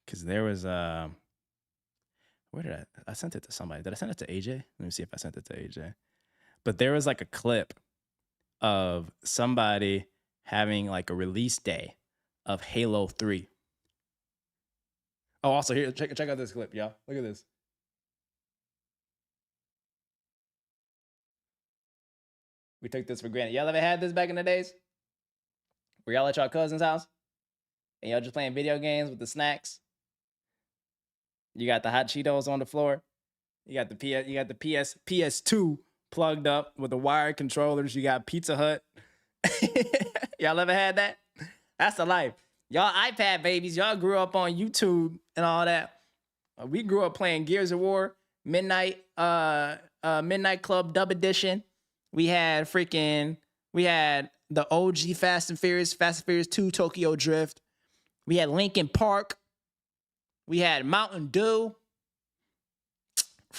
Because there was where did I sent it to somebody. Did I send it to AJ? Let me see if I sent it to AJ. But there was like a clip of somebody having like a release day of Halo 3. Oh, also here, check out this clip, y'all. Look at this. We took this for granted. Y'all ever had this back in the days? Were y'all at y'all cousin's house? And y'all just playing video games with the snacks? You got the hot Cheetos on the floor. You got the PS2 plugged up with the wired controllers. You got Pizza Hut. Y'all ever had that? That's the life. Y'all iPad babies. Y'all grew up on YouTube and all that. We grew up playing Gears of War, Midnight Club Dub Edition. We had the OG Fast and Furious 2 Tokyo Drift. We had Linkin Park. We had Mountain Dew.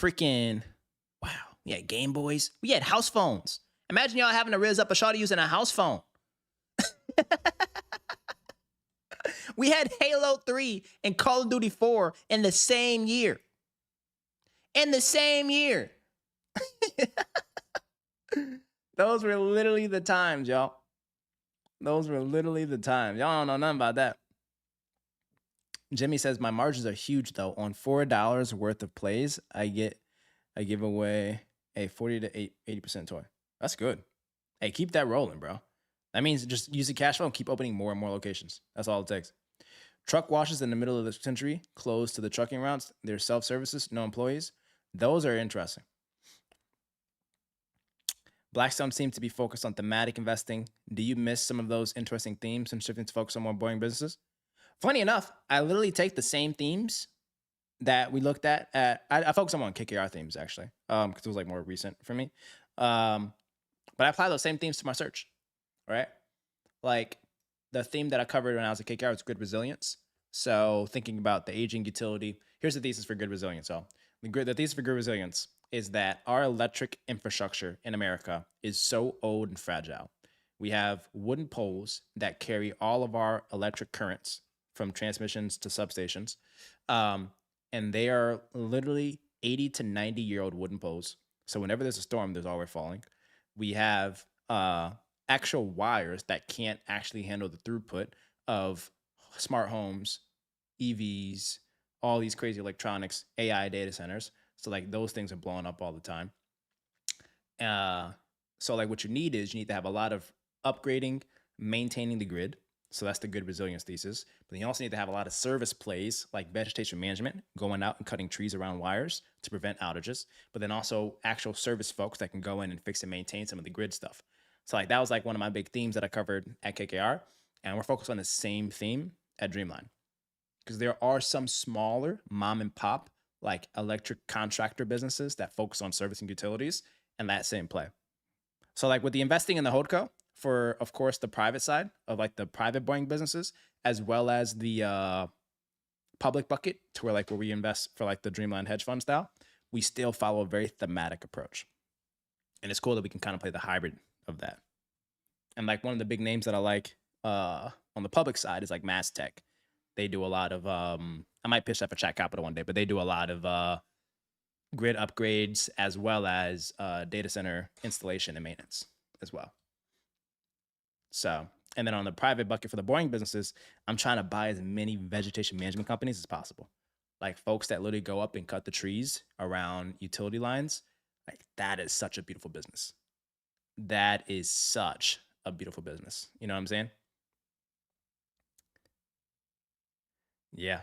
Wow. We had Game Boys. We had house phones. Imagine y'all having to riz up a shawty using a house phone. We had Halo 3 and Call of Duty 4 in the same year. Those were literally the times, y'all. Y'all don't know nothing about that. Jimmy says, my margins are huge, though. On $4 worth of plays, I give away a 40 to 80% toy. That's good. Hey, keep that rolling, bro. That means just use the cash flow and keep opening more and more locations. That's all it takes. Truck washes in the middle of the country, closed to the trucking routes. They're self-services, no employees. Those are interesting. Blackstone seems to be focused on thematic investing. Do you miss some of those interesting themes and shifting to focus on more boring businesses? Funny enough, I literally take the same themes that we looked at I focus on KKR themes, actually, because it was like more recent for me. But I apply those same themes to my search, right? Like the theme that I covered when I was at KKR was grid resilience. So thinking about the aging utility, here's the thesis for grid resilience. So the thesis for grid resilience is that our electric infrastructure in America is so old and fragile. We have wooden poles that carry all of our electric currents from transmissions to substations. And they are literally 80 to 90-year-old wooden poles. So whenever there's a storm, there's always falling. We have actual wires that can't actually handle the throughput of smart homes, EVs, all these crazy electronics, AI data centers. So like those things are blowing up all the time. So like what you need to have a lot of upgrading, maintaining the grid. So that's the grid resilience thesis. But then you also need to have a lot of service plays like vegetation management, going out and cutting trees around wires to prevent outages. But then also actual service folks that can go in and fix and maintain some of the grid stuff. So like that was like one of my big themes that I covered at KKR. And we're focused on the same theme at Dreamline. Because there are some smaller mom and pop like electric contractor businesses that focus on servicing utilities and that same play. So like with the investing in the holdco for, of course, the private side of like the private boring businesses, as well as the public bucket to where we invest for like the Dreamline hedge fund style, we still follow a very thematic approach. And it's cool that we can kind of play the hybrid of that. And like one of the big names that I like on the public side is like Mastech. They do a lot of, I might pitch that for Chat Capital one day, but they do a lot of grid upgrades as well as data center installation and maintenance as well. So, and then on the private bucket for the boring businesses, I'm trying to buy as many vegetation management companies as possible. Like folks that literally go up and cut the trees around utility lines. Like that is such a beautiful business. That is such a beautiful business. You know what I'm saying? Yeah.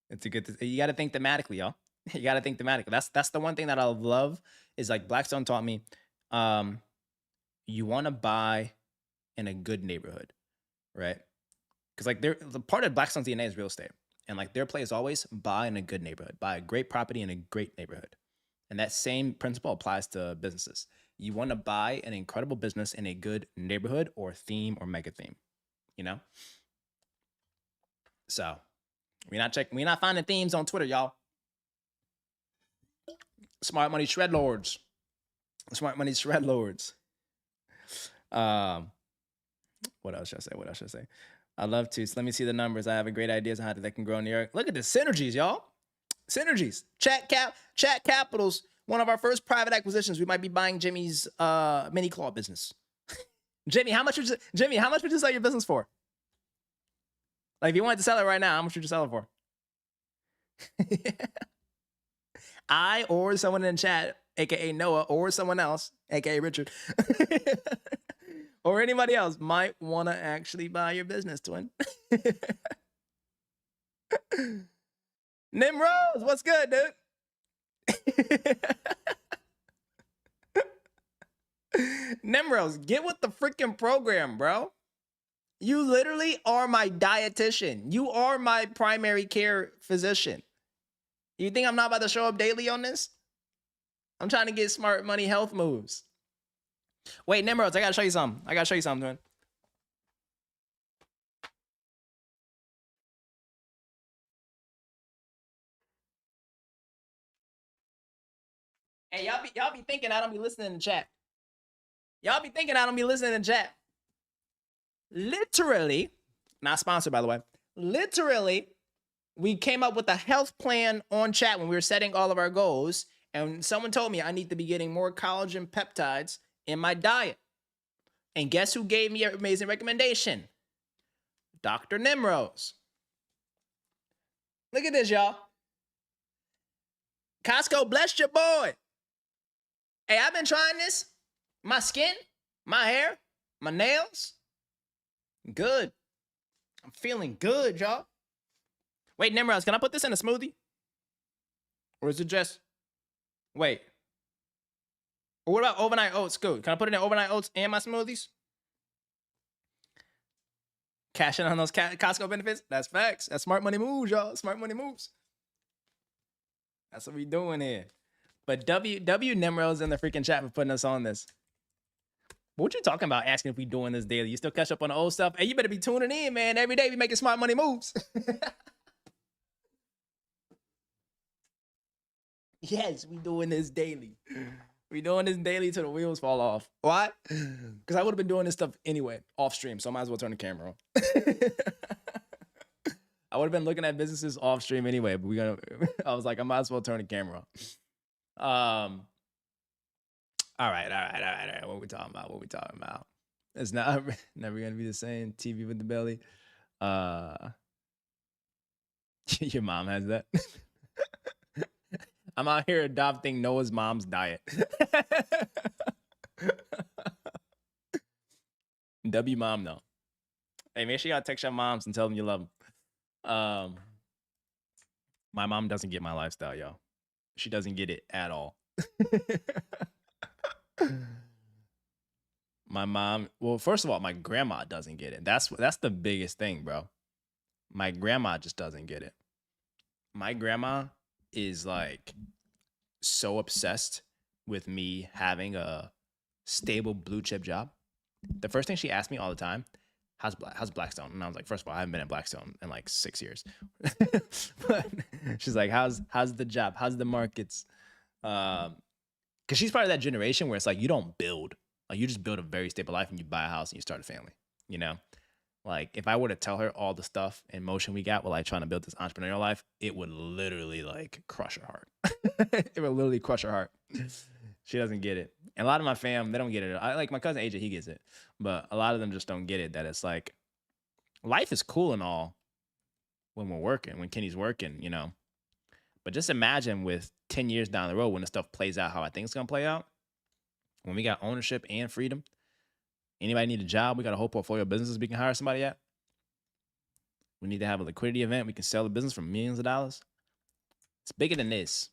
It's a good, you got to think thematically, y'all. You got to think thematically. That's the one thing that I love is like Blackstone taught me. You want to buy in a good neighborhood, right? Because like the part of Blackstone's DNA is real estate. And like their play is always buy in a good neighborhood, buy a great property in a great neighborhood. And that same principle applies to businesses. You want to buy an incredible business in a good neighborhood or theme or mega theme, you know? So we're not finding themes on Twitter, y'all. Smart money shred lords. Smart money shred lords. What else should I say? I'd love to. So let me see the numbers. I have great ideas on how they can grow in New York. Look at the synergies, y'all. Synergies. Chat Capital's one of our first private acquisitions. We might be buying Jimmy's mini claw business. Jimmy, how much would you sell your business for? Like, if you wanted to sell it right now, how much would you sell it for? I or someone in chat, aka Noah, or someone else, aka Richard, or anybody else might want to actually buy your business, twin. Nimrose, what's good, dude? Nimrose, get with the freaking program, bro. You literally are my dietitian. You are my primary care physician. You think I'm not about to show up daily on this? I'm trying to get smart money health moves. Wait, Nimrose, I gotta show you something. Man. Hey, y'all be thinking I don't be listening to chat. Literally, not sponsored by the way. Literally, we came up with a health plan on chat when we were setting all of our goals, and someone told me I need to be getting more collagen peptides in my diet. And guess who gave me an amazing recommendation? Dr. Nimrose. Look at this, y'all. Costco, bless your boy. Hey, I've been trying this. My skin, my hair, my nails. Good. I'm feeling good, y'all. Wait, Nimrose, can I put this in a smoothie? Or is it just... Wait. Or what about overnight oats? Good. Can I put it in overnight oats and my smoothies? Cash in on those Costco benefits? That's facts. That's smart money moves, y'all. Smart money moves. That's what we doing here. But W Nimrose in the freaking chat for putting us on this. What you talking about asking if we doing this daily? You still catch up on the old stuff? Hey, you better be tuning in, man. Every day we making smart money moves. Yes, we doing this daily. We doing this daily till the wheels fall off. Why? Because I would have been doing this stuff anyway, off stream, so I might as well turn the camera on. I would have been looking at businesses off stream anyway, but I was like, I might as well turn the camera on. All right. What we talking about? It's not never gonna be the same. TV with the belly. Your mom has that. I'm out here adopting Noah's mom's diet. W mom though. Hey, make sure y'all text your moms and tell them you love them. My mom doesn't get my lifestyle, y'all. She doesn't get it at all. My mom, well, first of all, my grandma doesn't get it. That's the biggest thing, bro. My grandma just doesn't get it. My grandma is like so obsessed with me having a stable blue chip job. The first thing she asked me all the time, how's Blackstone? And I was like, first of all, I haven't been at Blackstone in like 6 years. But she's like, how's the job? How's the markets? Because she's part of that generation where it's like, you don't build. Like, you just build a very stable life and you buy a house and you start a family, you know? Like, if I were to tell her all the stuff in motion we got while like trying to build this entrepreneurial life, it would literally like crush her heart. It would literally crush her heart. She doesn't get it. And a lot of my fam, they don't get it. I like my cousin AJ, he gets it. But a lot of them just don't get it, that it's like, life is cool and all when we're working, when Kenny's working, you know? But just imagine with 10 years down the road when the stuff plays out how I think it's going to play out, when we got ownership and freedom, anybody need a job, we got a whole portfolio of businesses we can hire somebody at. We need to have a liquidity event. We can sell the business for millions of dollars. It's bigger than this.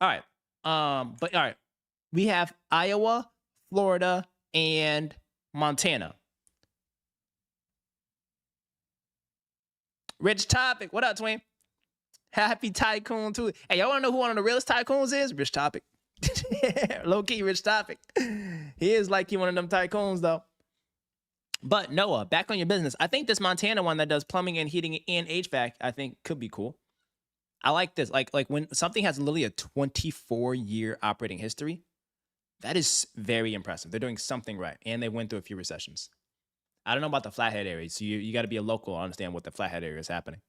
All right. But all right. We have Iowa, Florida, and Montana. Rich Topic. What up, twin? Happy Tycoon too. Hey, y'all want to know who one of the realest tycoons is? Rich Topic. Low key, Rich Topic. He is like he one of them tycoons though. But Noah, back on your business. I think this Montana one that does plumbing and heating and HVAC, I think could be cool. I like this. Like when something has literally a 24-year operating history, that is very impressive. They're doing something right, and they went through a few recessions. I don't know about the Flathead area, so you got to be a local to understand what the Flathead area is happening.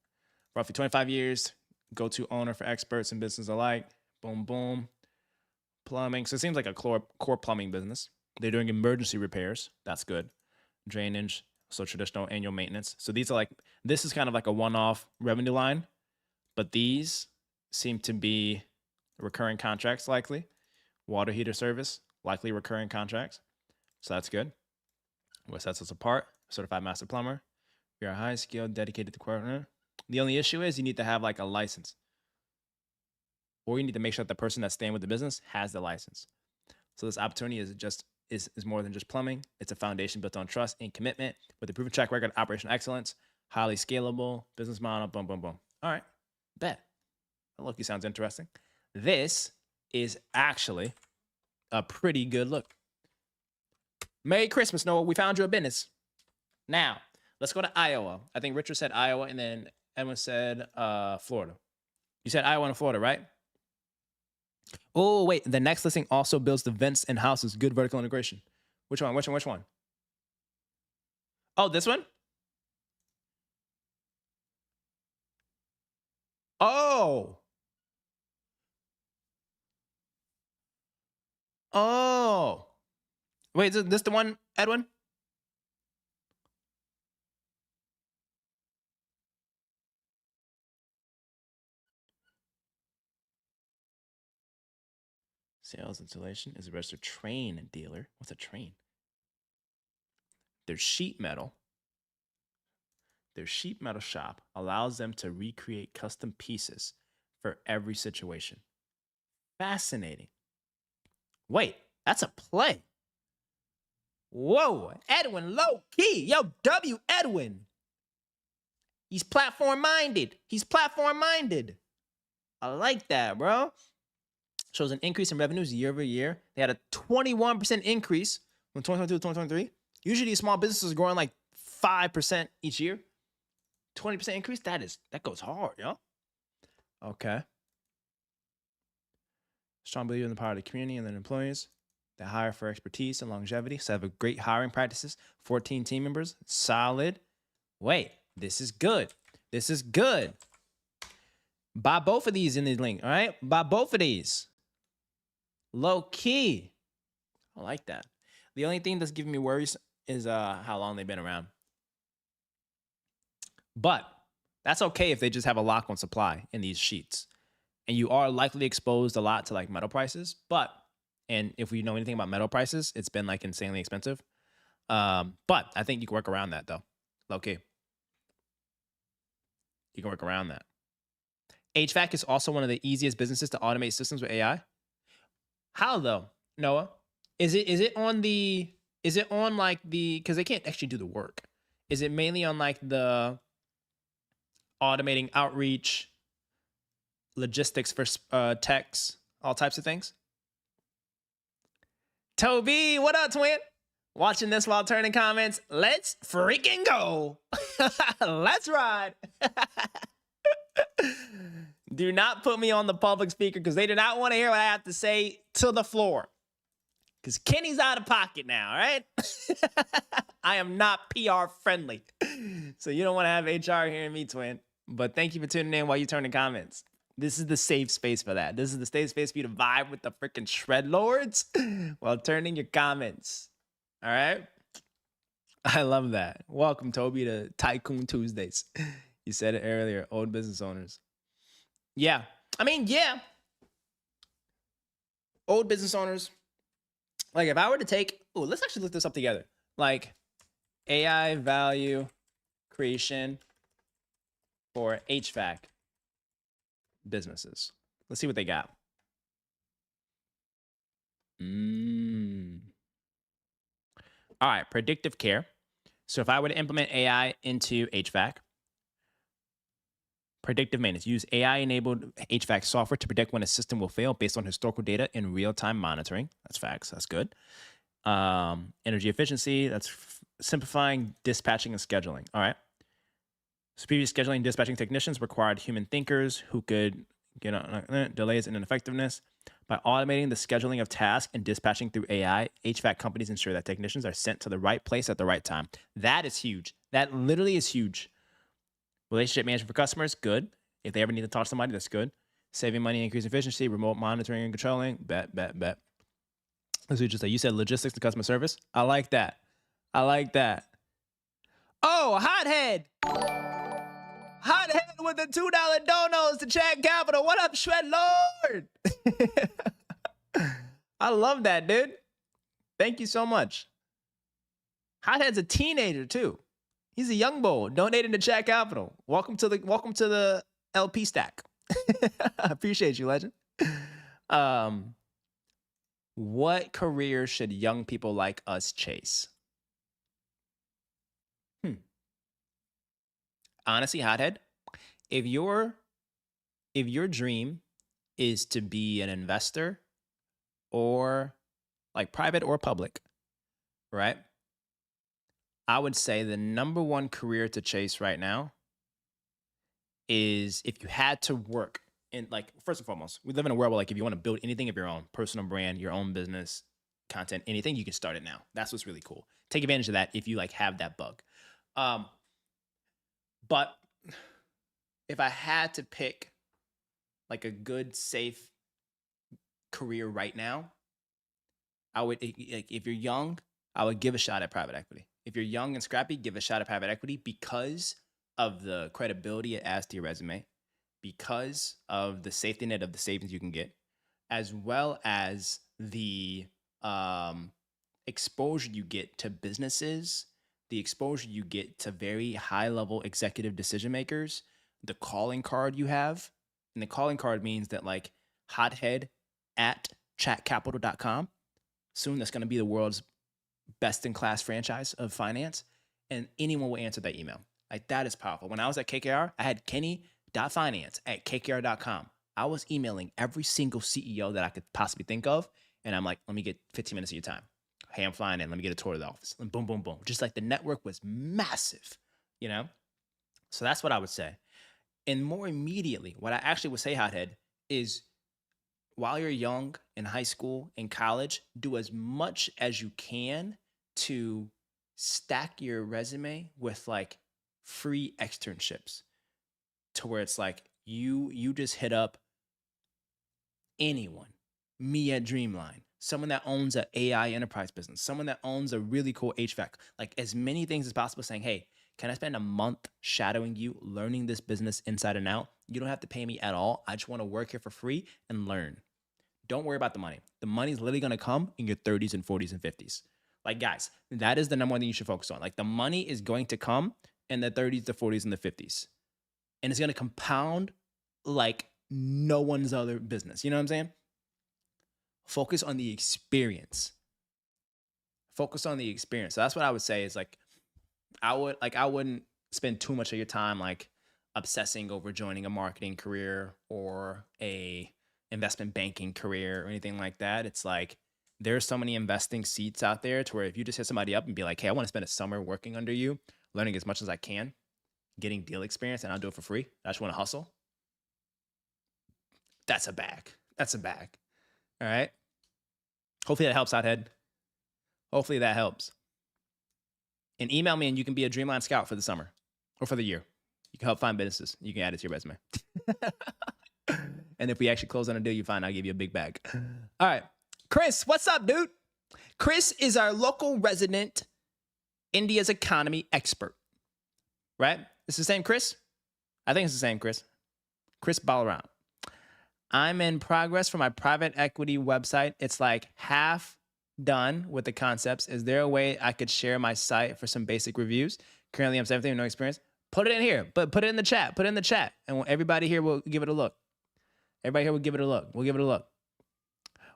Roughly 25 years, go-to owner for experts and business alike. Boom, boom. Plumbing. So it seems like a core plumbing business. They're doing emergency repairs. That's good. drainage, so traditional annual maintenance. So these are like, this is kind of like a one-off revenue line, but these seem to be recurring contracts likely. Water heater service, likely recurring contracts. So that's good. What sets us apart? Certified master plumber. We are high skilled, dedicated to quality. The only issue is you need to have like a license, or you need to make sure that the person that's staying with the business has the license. So this opportunity is more than just plumbing. It's a foundation built on trust and commitment with a proven track record of operational excellence, highly scalable business model. Boom, boom, boom. All right, bet. That look, sounds interesting. This is actually a pretty good look. Merry Christmas, Noah. We found you a business. Now, let's go to Iowa. I think Richard said Iowa, and then Edwin said Florida. You said Iowa and Florida, right? Oh, wait. The next listing also builds the vents and houses. Good vertical integration. Which one? Which one? Which one? Oh, this one? Oh. Oh. Wait, is this the one, Edwin? Sales installation is a registered train dealer. What's a train? Their sheet metal. Their sheet metal shop allows them to recreate custom pieces for every situation. Fascinating. Wait, that's a play. Whoa, Edwin, low key. Yo, W. Edwin. He's platform minded. He's platform minded. I like that, bro. Shows an increase in revenues year over year. They had a 21% increase from 2022 to 2023. Usually small businesses are growing like 5% each year. 20% increase, that goes hard, yo. Okay. Strong believer in the power of the community and their employees. They hire for expertise and longevity. So have a great hiring practices. 14 team members. Solid. Wait, this is good. This is good. Buy both of these in the link, all right? Buy both of these. Low key. I like that. The only thing that's giving me worries is how long they've been around. But that's okay if they just have a lock on supply in these sheets. And you are likely exposed a lot to like metal prices. And if we know anything about metal prices, it's been like insanely expensive. But I think you can work around that though. Low key. You can work around that. HVAC is also one of the easiest businesses to automate systems with AI. How though, Noah? Is it on like the, because they can't actually do the work. Is it mainly on like the automating outreach, logistics for techs, all types of things? Toby, what up, twin? Watching this while turning comments. Let's freaking go. Let's ride. Do not put me on the public speaker because they do not want to hear what I have to say to the floor. Because Kenny's out of pocket now, all right? I am not PR friendly. So you don't want to have HR hearing me, twin. But thank you for tuning in while you turn the comments. This is the safe space for that. This is the safe space for you to vibe with the freaking shred lords while turning your comments. All right? I love that. Welcome, Toby, to Tycoon Tuesdays. You said it earlier, old business owners. Yeah. I mean, yeah. Old business owners. Like if I were to take, let's actually look this up together. Like AI value creation for HVAC businesses. Let's see what they got. All right, predictive care. So if I were to implement AI into HVAC, predictive maintenance. Use AI-enabled HVAC software to predict when a system will fail based on historical data and real-time monitoring. That's facts. That's good. Energy efficiency. That's simplifying dispatching and scheduling. All right. So previous scheduling and dispatching technicians required human thinkers who could get on delays and ineffectiveness. By automating the scheduling of tasks and dispatching through AI, HVAC companies ensure that technicians are sent to the right place at the right time. That is huge. That literally is huge. Relationship management for customers, good. If they ever need to talk to somebody, that's good. Saving money, increasing efficiency, remote monitoring and controlling, bet. Let's do just that. You said logistics and customer service. I like that. I like that. Oh, Hothead. Hothead with the $2 donos to Chat Capital. What up, Shred Lord? I love that, dude. Thank you so much. Hothead's a teenager too. He's a young bull donating to Chat Capital. Welcome to the LP stack. I appreciate you, legend. What career should young people like us chase? Honestly, Hothead, if your dream is to be an investor or like private or public, right? I would say the number one career to chase right now is if you had to work in, like, first and foremost, we live in a world where, like, if you want to build anything of your own, personal brand, your own business, content, anything, you can start it now. That's what's really cool. Take advantage of that if you like have that bug. But if I had to pick like a good, safe career right now, I would, like, if you're young, I would give a shot at private equity. If you're young and scrappy, give a shot at private equity because of the credibility it adds to your resume, because of the safety net of the savings you can get, as well as the exposure you get to businesses, the exposure you get to very high level executive decision makers, the calling card you have. And the calling card means that, like, Hothead at chatcapital.com, soon that's going to be the world's best in class franchise of finance, and anyone will answer that email. Like, that is powerful. When I was at KKR, I had kenny.finance@kkr.com. I was emailing every single CEO that I could possibly think of, and I'm like, let me get 15 minutes of your time. Hey, I'm flying in. Let me get a tour of the office. And boom, boom, boom. Just like the network was massive, you know? So that's what I would say. And more immediately, what I actually would say, Hothead, is while you're young, in high school, in college, do as much as you can to stack your resume with, like, free externships, to where it's like you just hit up anyone, me at Dreamline, someone that owns an AI enterprise business, someone that owns a really cool HVAC, like, as many things as possible, saying, hey, can I spend a month shadowing you, learning this business inside and out? You don't have to pay me at all. I just want to work here for free and learn. Don't worry about the money. The money's literally going to come in your 30s and 40s and 50s. Like, guys, that is the number one thing you should focus on. Like, the money is going to come in the 30s, the 40s, and the 50s. And it's going to compound like no one's other business. You know what I'm saying? Focus on the experience. Focus on the experience. So that's what I would say is, like, I wouldn't spend too much of your time, like, obsessing over joining a marketing career or a investment banking career or anything like that. It's like, there's so many investing seats out there to where if you just hit somebody up and be like, hey, I want to spend a summer working under you, learning as much as I can, getting deal experience, and I'll do it for free. I just want to hustle. That's a bag. That's a bag. All right. Hopefully that helps, Hothead. Hopefully that helps. And email me and you can be a Dreamline Scout for the summer or for the year. You can help find businesses. You can add it to your resume. And if we actually close on a deal you find, I'll give you a big bag. All right. Chris, what's up, dude? Chris is our local resident India's economy expert, right? It's the same Chris? I think it's the same Chris. Chris Balaram. I'm in progress for my private equity website. It's like half done with the concepts. Is there a way I could share my site for some basic reviews? Currently, I'm 17 with no experience. Put it in here, but put it in the chat. Put it in the chat, and everybody here will give it a look. Everybody here will give it a look. We'll give it a look.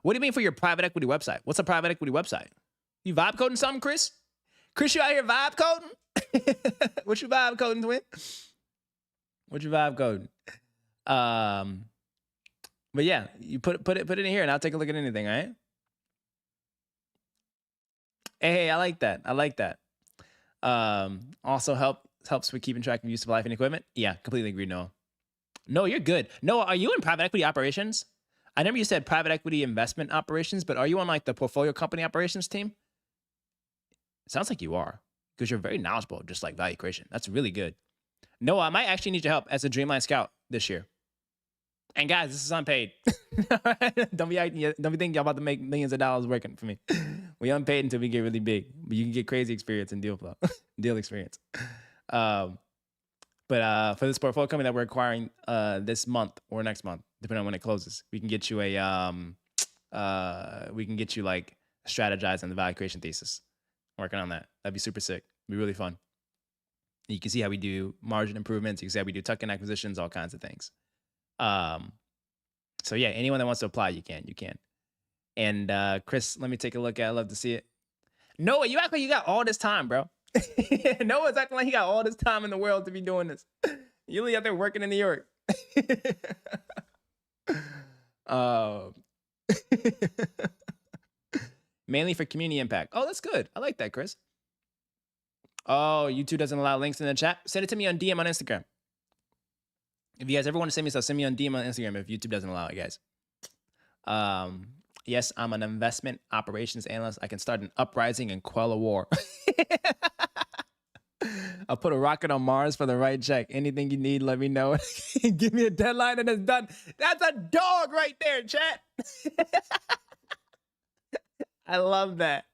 What do you mean for your private equity website? What's a private equity website? You vibe coding something, Chris? Chris, you out here vibe coding? What you vibe coding, twin? What you vibe coding? But yeah, you put it in here, and I'll take a look at anything. All right. Hey, I like that. I like that. Also helps with keeping track of use of life and equipment. Yeah, completely agree, Noah. No, you're good. Noah, are you in private equity operations? I remember you said private equity investment operations, but are you on like the portfolio company operations team? It sounds like you are, because you're very knowledgeable, just like value creation. That's really good. Noah, I might actually need your help as a Dreamline Scout this year. And guys, this is unpaid. Don't be thinking y'all about to make millions of dollars working for me. We unpaid until we get really big, but you can get crazy experience and deal flow, deal experience. But for this portfolio company that we're acquiring this month or next month, depending on when it closes, we can get you like strategizing the value creation thesis. Working on that. That'd be super sick. It'd be really fun. You can see how we do margin improvements. You can see how we do tuck-in acquisitions, all kinds of things. So yeah, anyone that wants to apply, you can. And Chris, let me take a look at it. I'd love to see it. Noah, you act like you got all this time, bro. Noah's acting like he got all this time in the world to be doing this. You really out there working in New York. Mainly for community impact. Oh, that's good. I like that, Chris. Oh, YouTube doesn't allow links in the chat. Send it to me on DM on Instagram. If you guys ever want to send me stuff, send me on DM on Instagram if YouTube doesn't allow it, guys. Yes, I'm an investment operations analyst. I can start an uprising and quell a war. I'll put a rocket on Mars for the right check. Anything you need, let me know. Give me a deadline and it's done. That's a dog right there, chat. I love that.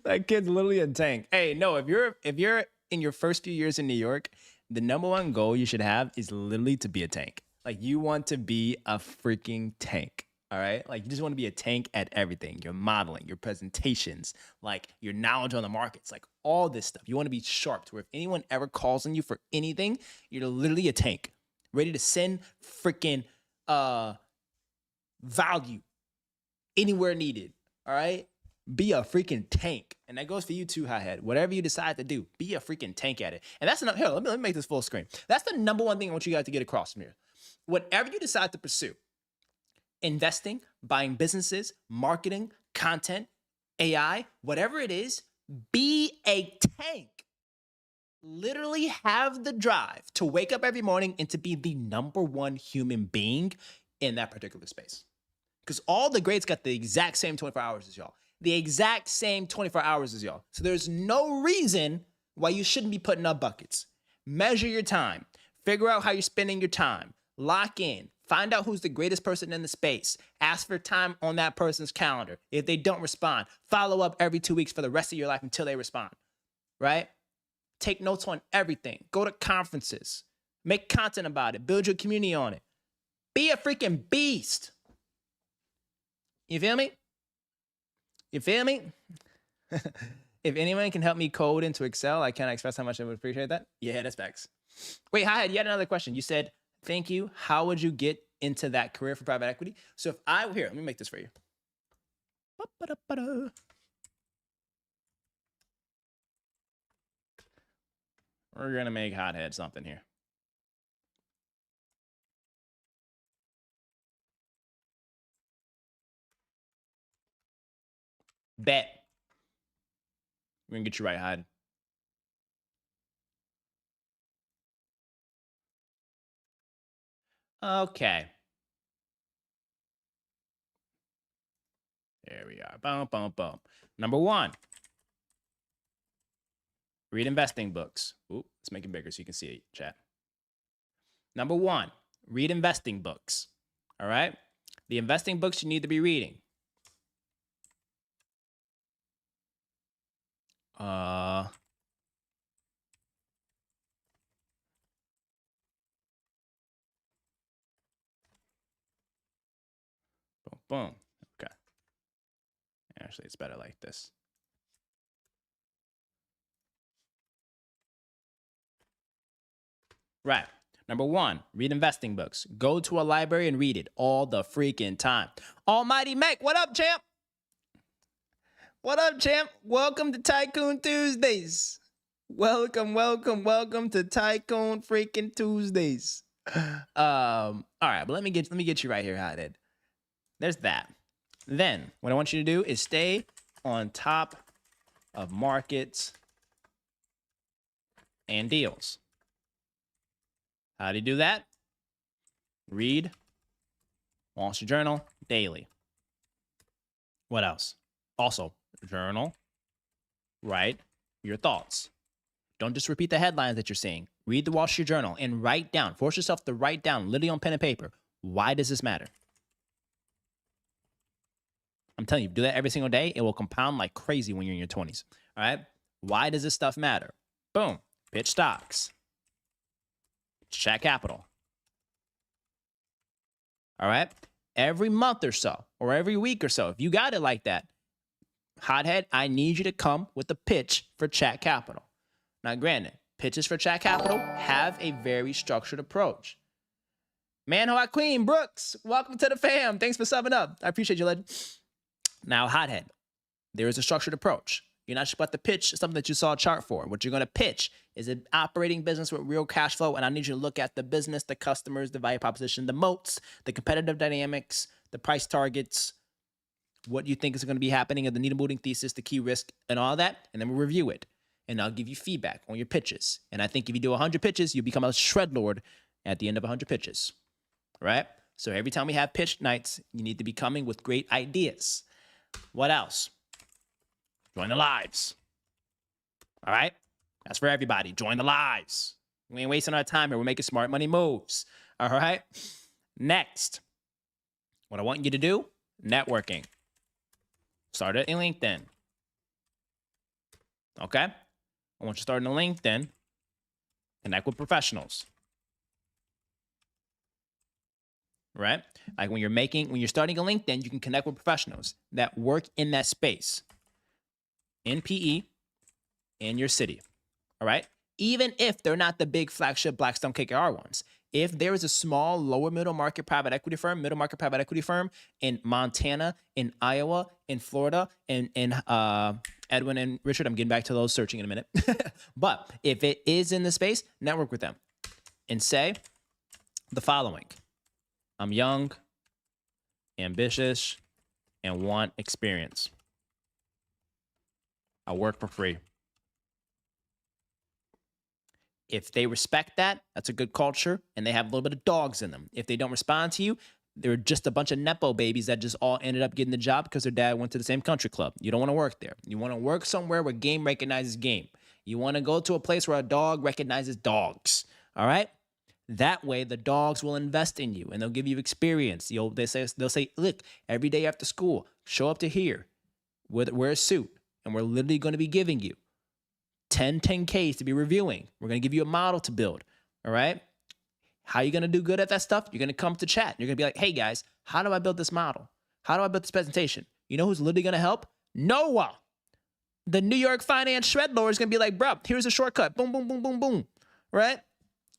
That kid's literally a tank. Hey, no, if you're in your first few years in New York, the number one goal you should have is literally to be a tank. Like, you want to be a freaking tank. All right. Like, you just want to be a tank at everything. Your modeling, your presentations, like your knowledge on the markets, like all this stuff. You want to be sharp to where if anyone ever calls on you for anything, you're literally a tank ready to send freaking value anywhere needed. All right. Be a freaking tank. And that goes for you too, Hothead. Whatever you decide to do, be a freaking tank at it. And that's enough. Here, let me make this full screen. That's the number one thing I want you guys to get across from here. Whatever you decide to pursue, investing, buying businesses, marketing, content, AI, whatever it is, be a tank. Literally have the drive to wake up every morning and to be the number one human being in that particular space. Because all the greats got the exact same 24 hours as y'all. The exact same 24 hours as y'all. So there's no reason why you shouldn't be putting up buckets. Measure your time. Figure out how you're spending your time. Lock in. Find out who's the greatest person in the space. Ask for time on that person's calendar. If they don't respond, follow up every 2 weeks for the rest of your life until they respond, right? Take notes on everything. Go to conferences. Make content about it. Build your community on it. Be a freaking beast. You feel me? You feel me? If anyone can help me code into Excel, I can't express how much I would appreciate that. Yeah, that's facts. Wait, hi, you had another question. You said, thank you. How would you get into that career for private equity? So if here, let me make this for you. We're going to make Hothead something here. Bet. We're going to get you right, Hothead. Okay. There we are. Boom, boom, boom. Number one. Read investing books. Ooh, let's make it bigger so you can see it, chat. Number one. Read investing books. All right? The investing books you need to be reading. Boom. Okay. Actually, it's better like this. Right. Number one, read investing books. Go to a library and read it all the freaking time. Almighty Mac, what up, champ? What up, champ? Welcome to Tycoon Tuesdays. Welcome to Tycoon freaking Tuesdays. All right, but let me get you right here, Hothead. There's that. Then what I want you to do is stay on top of markets and deals. How do you do that? Read Wall Street Journal daily. What else? Also, journal, write your thoughts. Don't just repeat the headlines that you're seeing. Read the Wall Street Journal and write down. Force yourself to write down, literally on pen and paper. Why does this matter? I'm telling you, do that every single day. It will compound like crazy when you're in your 20s. All right. Why does this stuff matter? Boom. Pitch stocks. Chat capital. All right. Every month or so, or every week or so, if you got it like that, hothead, I need you to come with a pitch for Chat Capital. Now, granted, pitches for Chat Capital have a very structured approach. Man, Queen Brooks, welcome to the fam. Thanks for subbing up. I appreciate you, legend. Now, hothead, there is a structured approach. You're not just about to pitch something that you saw a chart for. What you're going to pitch is an operating business with real cash flow, and I need you to look at the business, the customers, the value proposition, the moats, the competitive dynamics, the price targets, what you think is going to be happening, and the needle moving thesis, the key risk, and all that, and then we'll review it. And I'll give you feedback on your pitches. And I think if you do 100 pitches, you become a shred lord at the end of 100 pitches, right? So every time we have pitch nights, you need to be coming with great ideas. What else? Join the lives. All right? That's for everybody. Join the lives. We ain't wasting our time here. We're making smart money moves. All right? Next, what I want you to do, networking. Start it in LinkedIn. Okay? I want you to start in LinkedIn. Connect with professionals. Right? Like when you're starting a LinkedIn, you can connect with professionals that work in that space. In PE, in your city. All right? Even if they're not the big flagship Blackstone KKR ones. If there is a small, lower middle market private equity firm in Montana, in Iowa, in Florida, in Edwin and Richard, I'm getting back to those searching in a minute. But if it is in the space, network with them and say the following. I'm young, ambitious, and want experience. I work for free. If they respect that, that's a good culture, and they have a little bit of dogs in them. If they don't respond to you, they're just a bunch of Nepo babies that just all ended up getting the job because their dad went to the same country club. You don't want to work there. You want to work somewhere where game recognizes game. You want to go to a place where a dog recognizes dogs. All right? That way, the dogs will invest in you, and they'll give you experience. They'll say, look, every day after school, show up to here, wear a suit, and we're literally going to be giving you 10Ks to be reviewing. We're going to give you a model to build, all right? How are you going to do good at that stuff? You're going to come to chat. You're going to be like, hey, guys, how do I build this model? How do I build this presentation? You know who's literally going to help? Noah. The New York finance shred lord is going to be like, bro, here's a shortcut. Boom, boom, boom, boom, boom, right?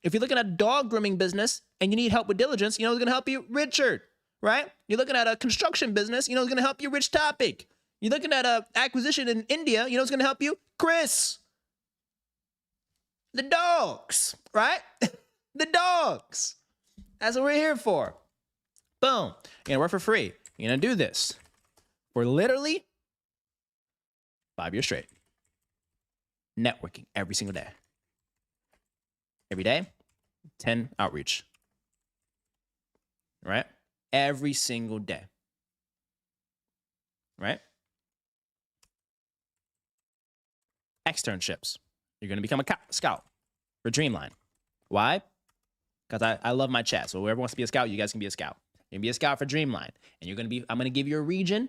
If you're looking at a dog grooming business and you need help with diligence, you know who's going to help you? Richard, right? You're looking at a construction business, you know who's going to help you? Rich Topic. You're looking at an acquisition in India, you know who's going to help you? Chris. The dogs, right? The dogs. That's what we're here for. Boom. You're going to work for free. You're going to do this for literally 5 years straight. Networking every single day. Every day, 10 outreach. Right? Every single day. Right? Externships. You're going to become a scout for Dreamline. Why? Because I love my chat. So whoever wants to be a scout, you guys can be a scout. You're going to be a scout for Dreamline. And I'm going to give you a region,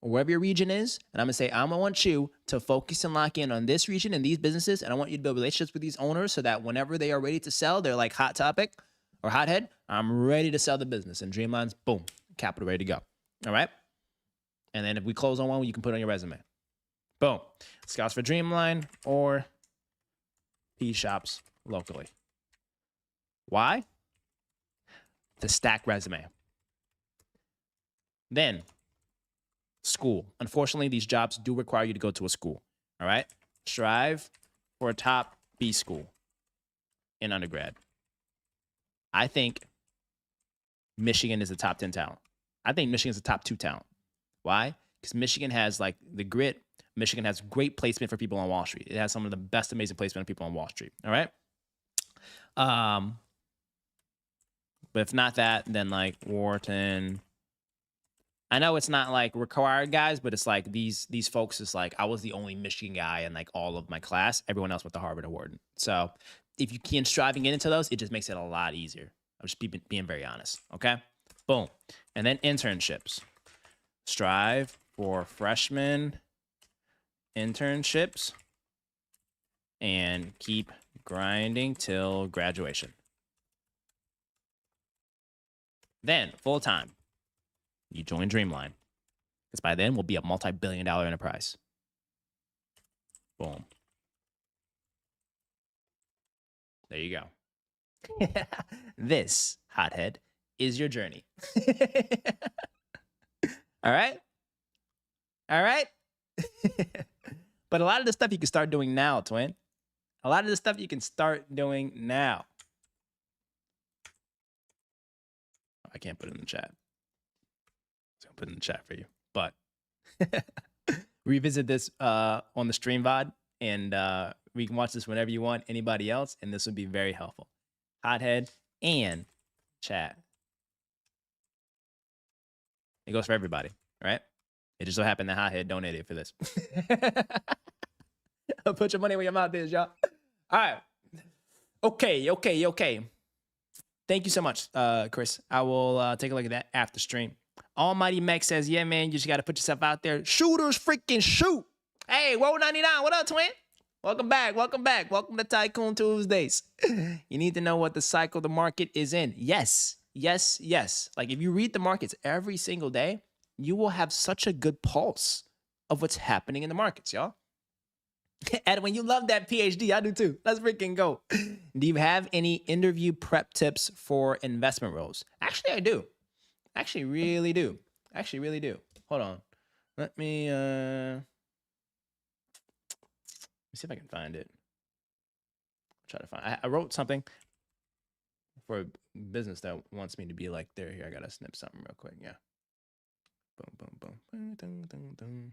or wherever your region is, and I'm going to say, I want you to focus and lock in on this region and these businesses, and I want you to build relationships with these owners so that whenever they are ready to sell, they're like hot topic or hothead, I'm ready to sell the business. And Dreamline's, boom, capital ready to go. All right? And then if we close on one, you can put it on your resume. Boom. Scouts for Dreamline or P shops locally. Why? To stack resume. Then, school. Unfortunately, these jobs do require you to go to a school. All right? Strive for a top B school in undergrad. I think Michigan is the top 10 talent. I think Michigan is the top 2 talent. Why? Because Michigan has like the grit. Michigan has great placement for people on Wall Street. It has some of the best amazing placement of people on Wall Street. All right? But if not that, then like Wharton. I know it's not like required guys, but it's like these folks is like, I was the only Michigan guy in like all of my class. Everyone else went to Harvard or Wharton. So if you can strive and get into those, it just makes it a lot easier. I'm just being very honest. Okay? Boom. And then internships. strive for freshman internships and keep grinding till graduation. Then, full time, you join Dreamline. Because by then, we'll be a multi-billion-dollar enterprise. Boom. There you go. This, hothead, is your journey. All right? All right? But a lot of the stuff you can start doing now, twin. A lot of the stuff you can start doing now. I can't put it in the chat. So I'll put it in the chat for you. But revisit this on the stream VOD, and we can watch this whenever you want, anybody else, and this would be very helpful. Hothead and chat. It goes for everybody, right? It just so happened that Hothead donated for this. Put your money where your mouth is, y'all. All right. Okay. Thank you so much, Chris. I will take a look at that after stream. Almighty Mech says, yeah, man, you just got to put yourself out there. Shooters freaking shoot. Hey, Woe 99, what up, twin? Welcome back. Welcome to Tycoon Tuesdays. You need to know what the cycle the market is in. Yes. Like if you read the markets every single day, you will have such a good pulse of what's happening in the markets, y'all. Edwin, you love that PhD. I do too. Let's freaking go. Do you have any interview prep tips for investment roles? Actually, I do. Actually, really do. Hold on. Let me see if I can find it. Try to find. I wrote something for a business that wants me to be like there. Here, I gotta snip something real quick. Yeah. Boom. Dun.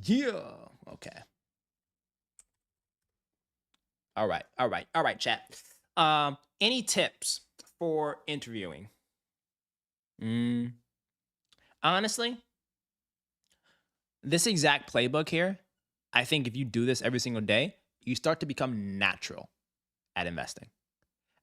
Yeah. Okay. All right, chat. Any tips for interviewing? Honestly, this exact playbook here, I think if you do this every single day, you start to become natural at investing.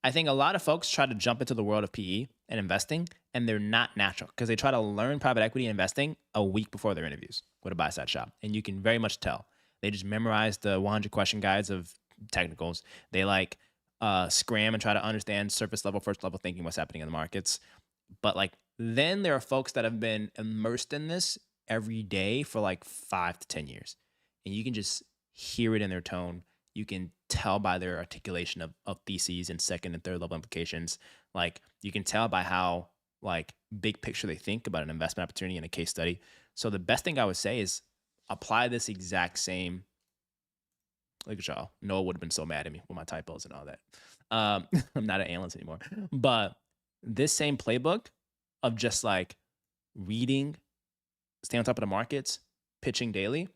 I think a lot of folks try to jump into the world of PE and investing, and they're not natural because they try to learn private equity investing a week before their interviews with a buy-side shop. And you can very much tell. They just memorize the 100 question guides of technicals. They like scram and try to understand surface level, first level thinking, what's happening in the markets. But like then there are folks that have been immersed in this every day for like 5 to 10 years. And you can just hear it in their tone. You can tell by their articulation of theses and second and third level implications. Like you can tell by how like big picture they think about an investment opportunity in a case study. So the best thing I would say is apply this exact same. Look at y'all. Noah would have been so mad at me with my typos and all that. I'm not an analyst anymore. But this same playbook of just like reading, staying on top of the markets, pitching daily,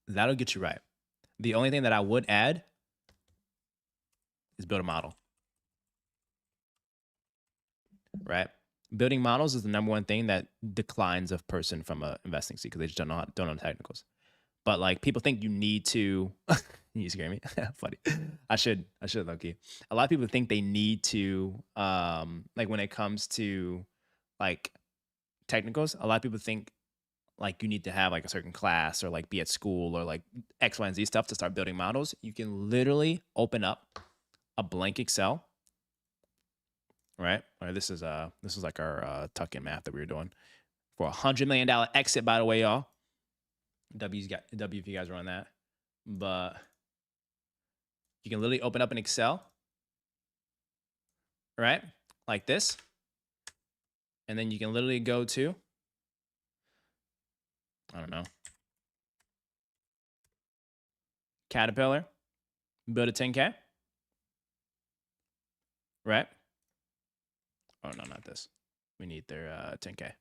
that'll get you right. The only thing that I would add is build a model. Right? Building models is the number one thing that declines a person from a investing seat because they just don't know the technicals. But like people think you need to you scare me. Funny. I should low key. A lot of people think they need to like when it comes to like technicals, a lot of people think like you need to have like a certain class or like be at school or like X, Y, and Z stuff to start building models. You can literally open up a blank Excel, right? Or this is like our tuck-in math that we were doing for $100 million exit, by the way, y'all. W if you guys were on that. But you can literally open up an Excel, right? Like this. And then you can literally go to, I don't know, Caterpillar, build a 10K, right? Oh, no, not this. We need their 10K.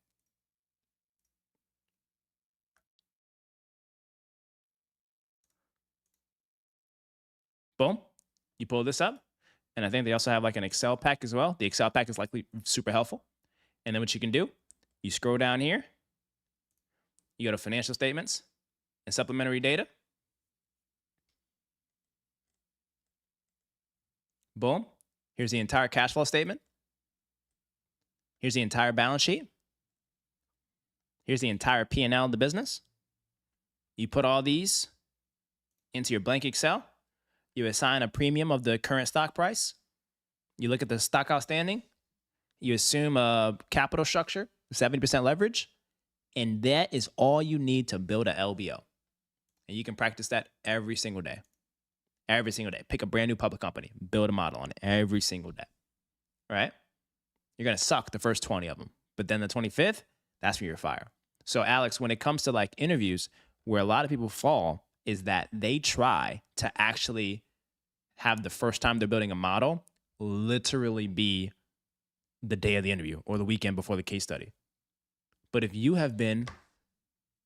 Boom. You pull this up. And I think they also have like an Excel pack as well. The Excel pack is likely super helpful. And then what you can do, you scroll down here. You go to financial statements and supplementary data. Boom. Here's the entire cash flow statement. Here's the entire balance sheet. Here's the entire P&L of the business. You put all these into your blank Excel. You assign a premium of the current stock price. You look at the stock outstanding. You assume a capital structure, 70% leverage. And that is all you need to build a LBO. And you can practice that every single day. Every single day. Pick a brand new public company. Build a model on it every single day. Right? You're going to suck the first 20 of them. But then the 25th, that's when you're fire. So Alex, when it comes to like interviews, where a lot of people fall is that they try to actually have the first time they're building a model literally be the day of the interview or the weekend before the case study. But if you have been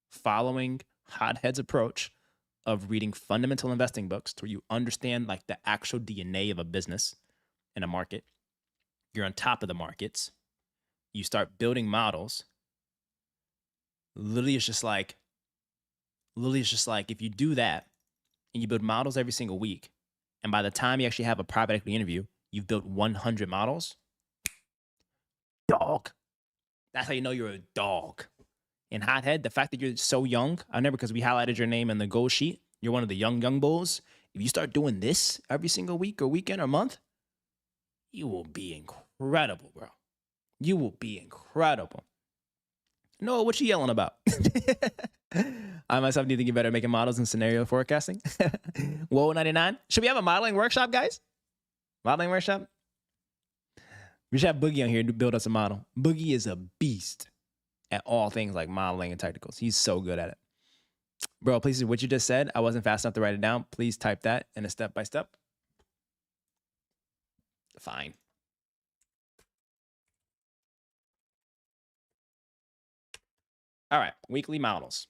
following Hothead's approach of reading fundamental investing books to where you understand like the actual DNA of a business and a market, you're on top of the markets, you start building models. Literally, it's just like if you do that and you build models every single week, and by the time you actually have a private equity interview, you've built 100 models, dog. That's how you know you're a dog. In Hothead, the fact that you're so young, I remember because we highlighted your name in the goal sheet, you're one of the young bulls. If you start doing this every single week or weekend or month, you will be incredible, bro. You will be incredible. Noah, what you yelling about? I myself need to get better at making models and scenario forecasting. Whoa, 99. Should we have a modeling workshop, guys? Modeling workshop? We should have Boogie on here to build us a model. Boogie is a beast at all things like modeling and technicals. He's so good at it. Bro, please, what you just said, I wasn't fast enough to write it down. Please type that in a step-by-step. Fine. All right, weekly models.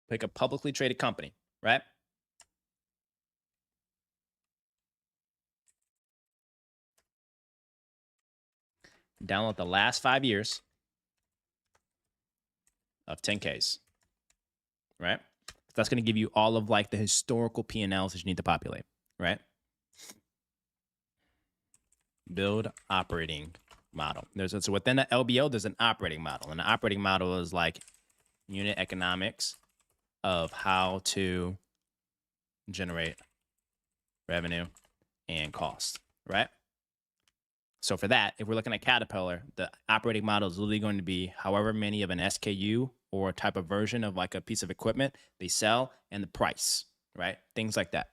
Pick a publicly traded company, right? Download the last 5 years of 10Ks, right? That's going to give you all of like the historical P&Ls that you need to populate, right? Build operating model. So within the LBO, there's an operating model. And the operating model is like unit economics of how to generate revenue and cost, right? So for that, if we're looking at Caterpillar, the operating model is literally going to be however many of an SKU or a type of version of like a piece of equipment they sell and the price, right? Things like that.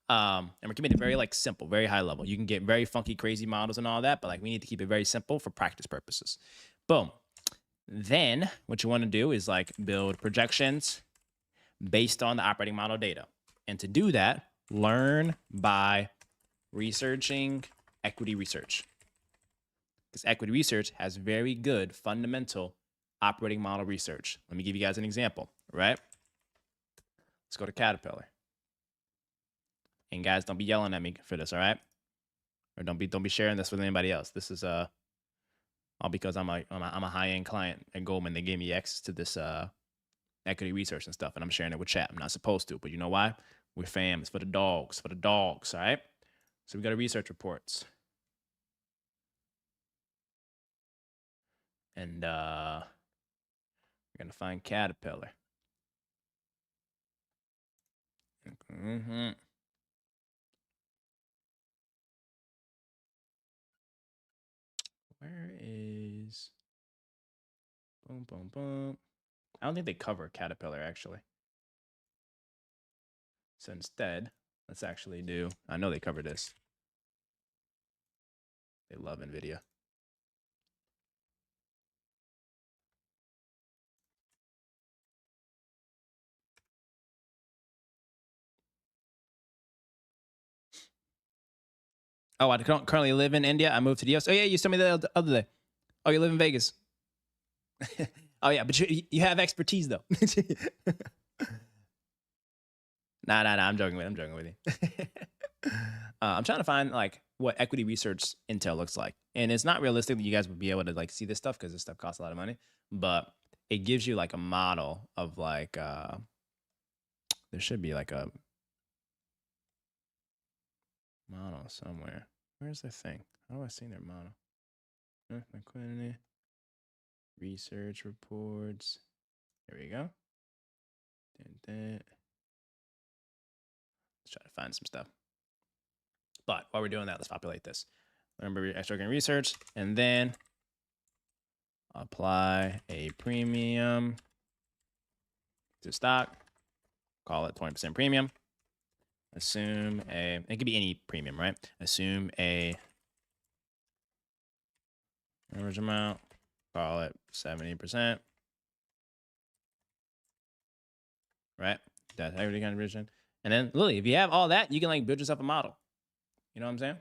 And we're keeping it very like simple, very high level. You can get very funky, crazy models and all that, but like we need to keep it very simple for practice purposes. Boom. Then what you want to do is like build projections based on the operating model data. And to do that, learn by researching equity research. Because equity research has very good fundamental operating model research. Let me give you guys an example, right? Let's go to Caterpillar. And guys, don't be yelling at me for this, all right? Or don't be sharing this with anybody else. This is all because I'm a high-end client at Goldman. They gave me access to this equity research and stuff, and I'm sharing it with chat. I'm not supposed to, but you know why? We're fam. It's for the dogs, all right? So we go to research reports. And we're going to find Caterpillar. Mm-hmm. Where is... Boom, boom, boom. I don't think they cover Caterpillar, actually. So instead, let's actually do... I know they cover this. They love NVIDIA. Oh, I currently live in India. I moved to the US. Oh, yeah, you told me the other day. Oh, you live in Vegas. Oh, yeah, but you have expertise, though. Nah, I'm joking with you. I'm trying to find, like, what equity research intel looks like. And it's not realistic that you guys would be able to, like, see this stuff because this stuff costs a lot of money. But it gives you, like, a model of, like, there should be, like, a model somewhere. Where's the thing? How do I see their model? Liquidity, research reports. There we go. Let's try to find some stuff. But while we're doing that, let's populate this. Remember extra research, and then apply a premium to stock. Call it 20% premium. Assume a, it could be any premium, right? Assume a average amount. Call it 70%. Right? That's equity contribution. And then literally, if you have all that, you can like build yourself a model. You know what I'm saying?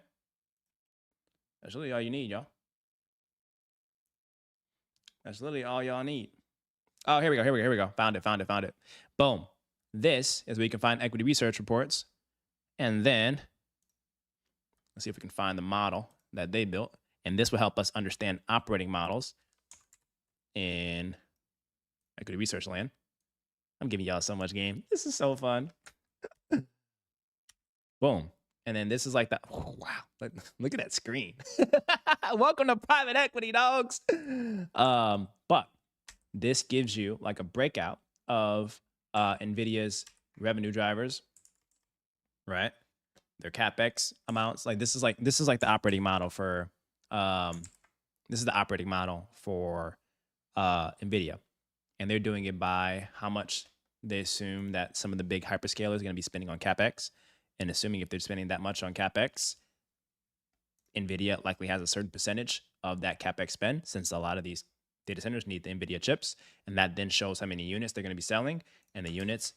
That's really all you need, y'all. That's literally all y'all need. Oh, here we go. Found it. Boom. This is where you can find equity research reports. And then let's see if we can find the model that they built. And this will help us understand operating models in equity research land. I'm giving y'all so much game. This is so fun. Boom. And then this is like the, oh, wow. Look at that screen. Welcome to private equity, dogs. But this gives you like a breakout of NVIDIA's revenue drivers, right? Their CapEx amounts. Like this is like the operating model for NVIDIA. And they're doing it by how much they assume that some of the big hyperscalers are going to be spending on CapEx. And assuming if they're spending that much on CapEx, NVIDIA likely has a certain percentage of that CapEx spend, since a lot of these data centers need the NVIDIA chips. And that then shows how many units they're going to be selling. And the units,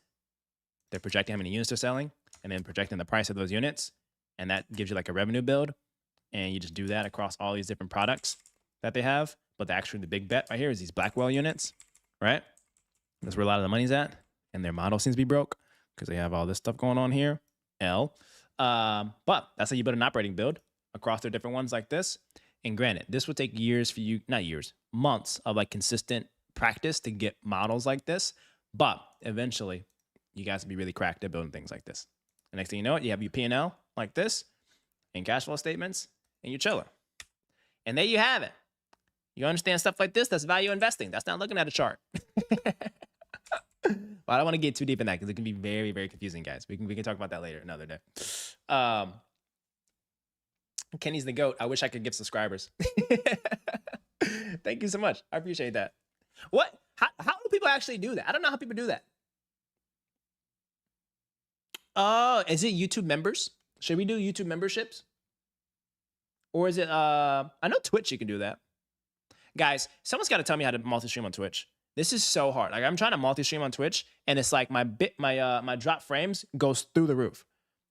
they're projecting how many units they're selling, and then projecting the price of those units. And that gives you like a revenue build. And you just do that across all these different products that they have. But the big bet right here is these Blackwell units, right? That's where a lot of the money's at. And their model seems to be broke because they have all this stuff going on here. But that's how you build an operating build across their different ones like this. And granted, this would take years for you, not years, months of like consistent practice to get models like this. But eventually, you guys will be really cracked at building things like this. And next thing you know it, you have your P&L like this and cash flow statements, and you're chilling. And there you have it. You understand stuff like this? That's value investing. That's not looking at a chart. Well, I don't want to get too deep in that because it can be very, very confusing, guys. We can talk about that later, another day. Kenny's the GOAT. I wish I could give subscribers. Thank you so much. I appreciate that. What? How do people actually do that? I don't know how people do that. Oh, is it YouTube members? Should we do YouTube memberships? Or is it, I know Twitch you can do that. Guys, someone's got to tell me how to multi-stream on Twitch. This is so hard. Like I'm trying to multi-stream on Twitch, and it's like my drop frames goes through the roof.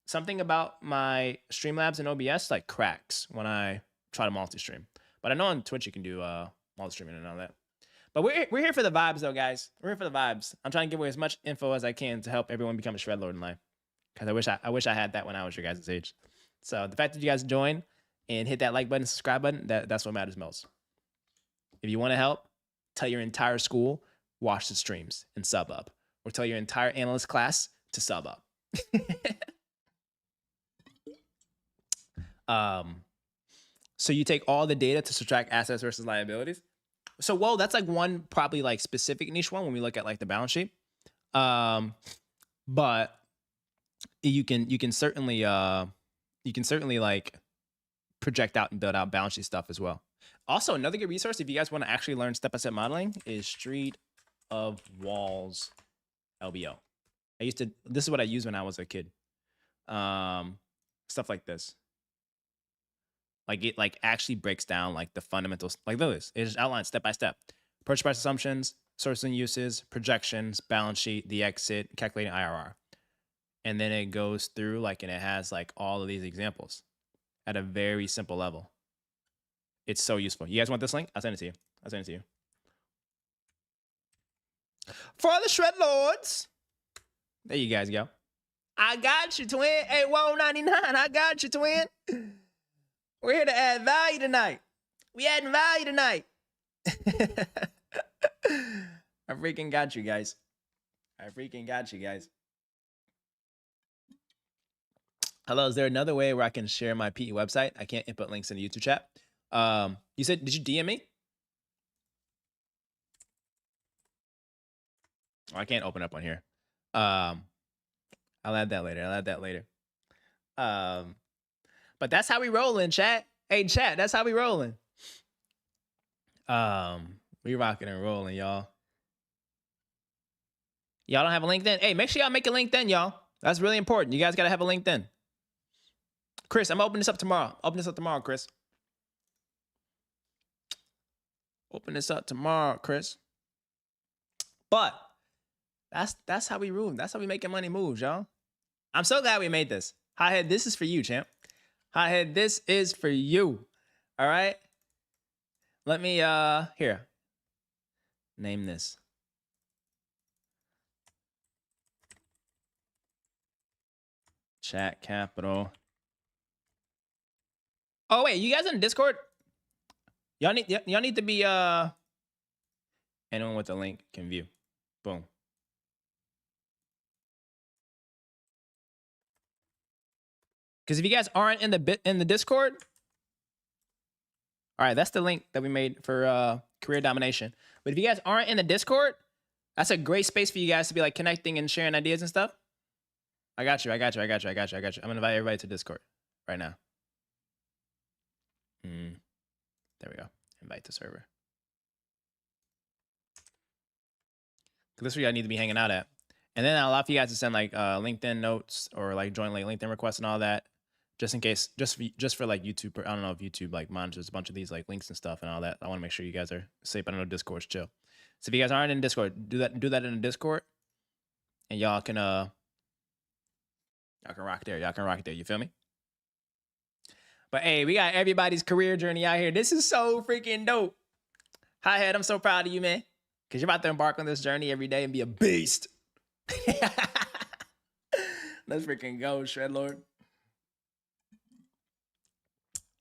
Something about my Streamlabs and OBS like cracks when I try to multi-stream. But I know on Twitch you can do multi-streaming and all that. But we're here for the vibes though, guys. We're here for the vibes. I'm trying to give away as much info as I can to help everyone become a shred lord in life. Because I wish I had that when I was your guys' age. So the fact that you guys join and hit that like button, subscribe button, that's what matters most. If you want to help, tell your entire school, watch the streams and sub up. Or tell your entire analyst class to sub up. So you take all the data to subtract assets versus liabilities. So, whoa, that's like one probably like specific niche one when we look at like the balance sheet. But you can certainly like project out and build out balance sheet stuff as well. Also, another good resource if you guys want to actually learn step-by-step modeling is Street of Walls LBO. This is what I used when I was a kid. Stuff like this. Like it like actually breaks down like the fundamentals. Like this, it just outlines step by step. Purchase price assumptions, sources and uses, projections, balance sheet, the exit, calculating IRR. And then it goes through like, and it has like all of these examples at a very simple level. It's so useful. You guys want this link? I'll send it to you. For the Shred Lords. There you guys go. I got you, twin. Hey, 199. I got you, twin. We're here to add value tonight. We adding value tonight. I freaking got you guys. Hello, is there another way where I can share my PE website? I can't input links in the YouTube chat. You said, did you DM me? Oh, I can't open up on here. I'll add that later. But that's how we rolling, chat. Hey, chat, that's how we rolling. We rocking and rolling, y'all. Y'all don't have a LinkedIn? Hey, make sure y'all make a LinkedIn, y'all. That's really important. You guys got to have a LinkedIn. Chris, I'm opening this up tomorrow. Open this up tomorrow, Chris. Open this up tomorrow, Chris. But that's how we move. That's how we making money moves, y'all. I'm so glad we made this. Hothead, this is for you, champ. Hothead, this is for you. All right? Let me, here. Name this. Chat Capital. Oh, wait, you guys in Discord? Y'all need to be, anyone with a link can view. Boom. Because if you guys aren't in the Discord, all right, that's the link that we made for career domination. But if you guys aren't in the Discord, that's a great space for you guys to be like connecting and sharing ideas and stuff. I got you. I'm gonna invite everybody to Discord right now. There we go. Invite to server. Because this is where y'all need to be hanging out at. And then I'll allow for you guys to send like LinkedIn notes or like join like LinkedIn requests and all that. Just in case, just for like YouTube, I don't know if YouTube like monitors a bunch of these like links and stuff and all that. I want to make sure you guys are safe. I know Discord's chill. So if you guys aren't in Discord, do that in the Discord, and y'all can rock there. Y'all can rock there. You feel me? But hey, we got everybody's career journey out here. This is so freaking dope. Hothead, I'm so proud of you, man, because you're about to embark on this journey every day and be a beast. Let's freaking go, Shredlord.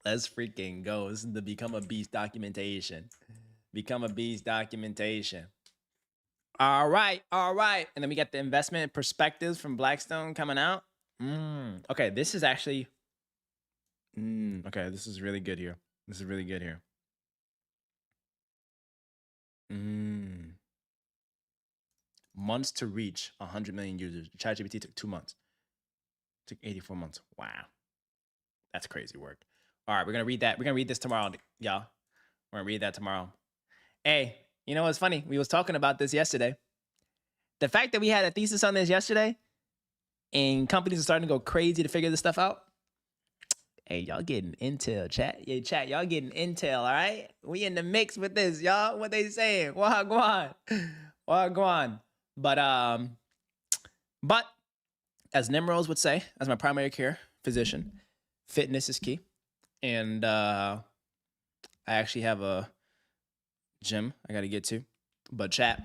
Let's freaking go. This is the Become a Beast documentation. Become a Beast documentation. All right. And then we got the investment perspectives from Blackstone coming out. Okay, this is actually... okay, this is really good here. Months to reach 100 million users. ChatGPT took 2 months. Took 84 months. Wow. That's crazy work. All right, we're going to read that. We're going to read this tomorrow, y'all. We're going to read that tomorrow. Hey, you know what's funny? We was talking about this yesterday. The fact that we had a thesis on this yesterday and companies are starting to go crazy to figure this stuff out. Hey, y'all getting intel, chat. Yeah, chat, y'all getting intel, all right? We in the mix with this, y'all. What they saying? Wagwan. But as Nimrose would say, as my primary care physician, fitness is key. And I actually have a gym I got to get to. But chat,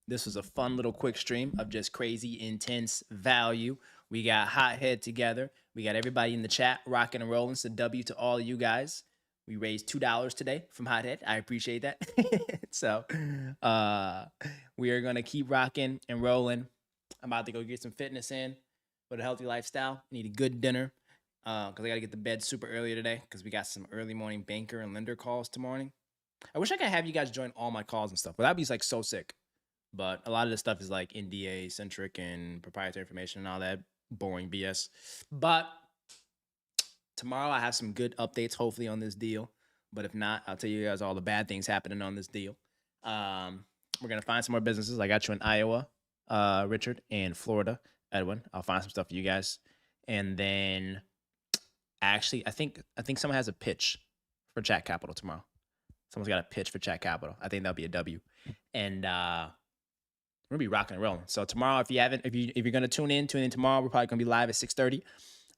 this was a fun little quick stream of just crazy, intense value. We got Hothead together. We got everybody in the chat rocking and rolling. So W to all of you guys. We raised $2 today from Hothead. I appreciate that. So we are going to keep rocking and rolling. I'm about to go get some fitness in with a healthy lifestyle. Need a good dinner because I got to get to bed super early today because we got some early morning banker and lender calls tomorrow morning. I wish I could have you guys join all my calls and stuff, but that'd be like so sick. But a lot of this stuff is like NDA centric and proprietary information and all that boring BS. But tomorrow I have some good updates, hopefully, on this deal. But if not, I'll tell you guys all the bad things happening on this deal. We're going to find some more businesses. I got you in Iowa, Richard, and Florida, Edwin. I'll find some stuff for you guys. And then actually, I think someone has a pitch for Chat Capital tomorrow. Someone's got a pitch for Chat Capital. I think that'll be a W. And we're gonna be rocking and rolling. So tomorrow, if you're gonna tune in tomorrow. We're probably gonna be live at 6:30.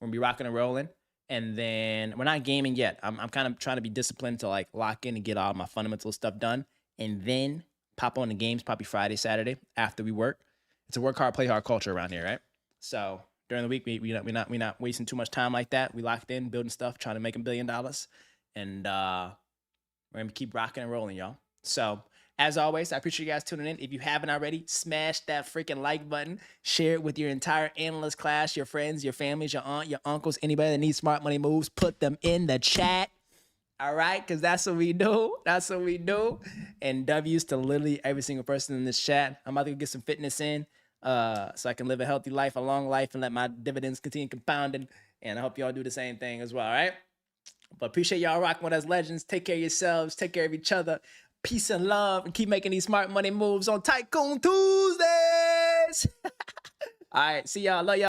We're gonna be rocking and rolling. And then we're not gaming yet. I'm kind of trying to be disciplined to like lock in and get all my fundamental stuff done, and then pop on the games probably Friday, Saturday after we work. It's a work hard, play hard culture around here, right? So during the week, we're not wasting too much time like that. We locked in, building stuff, trying to make $1 billion, and we're gonna keep rocking and rolling, y'all. So As always, I appreciate you guys tuning in. If you haven't already, smash that freaking like button. Share it with your entire analyst class, your friends, your families, your aunt, your uncles, anybody that needs smart money moves. Put them in the chat. All right, because that's what we do. That's what we do. And W's to literally every single person in this chat. I'm about to go get some fitness in so I can live a healthy life, a long life, and let my dividends continue compounding. And I hope y'all do the same thing as well, all right? But appreciate y'all rocking with us, legends. Take care of yourselves. Take care of each other. Peace and love. And keep making these smart money moves on Tycoon Tuesdays. All right, see y'all. Love y'all.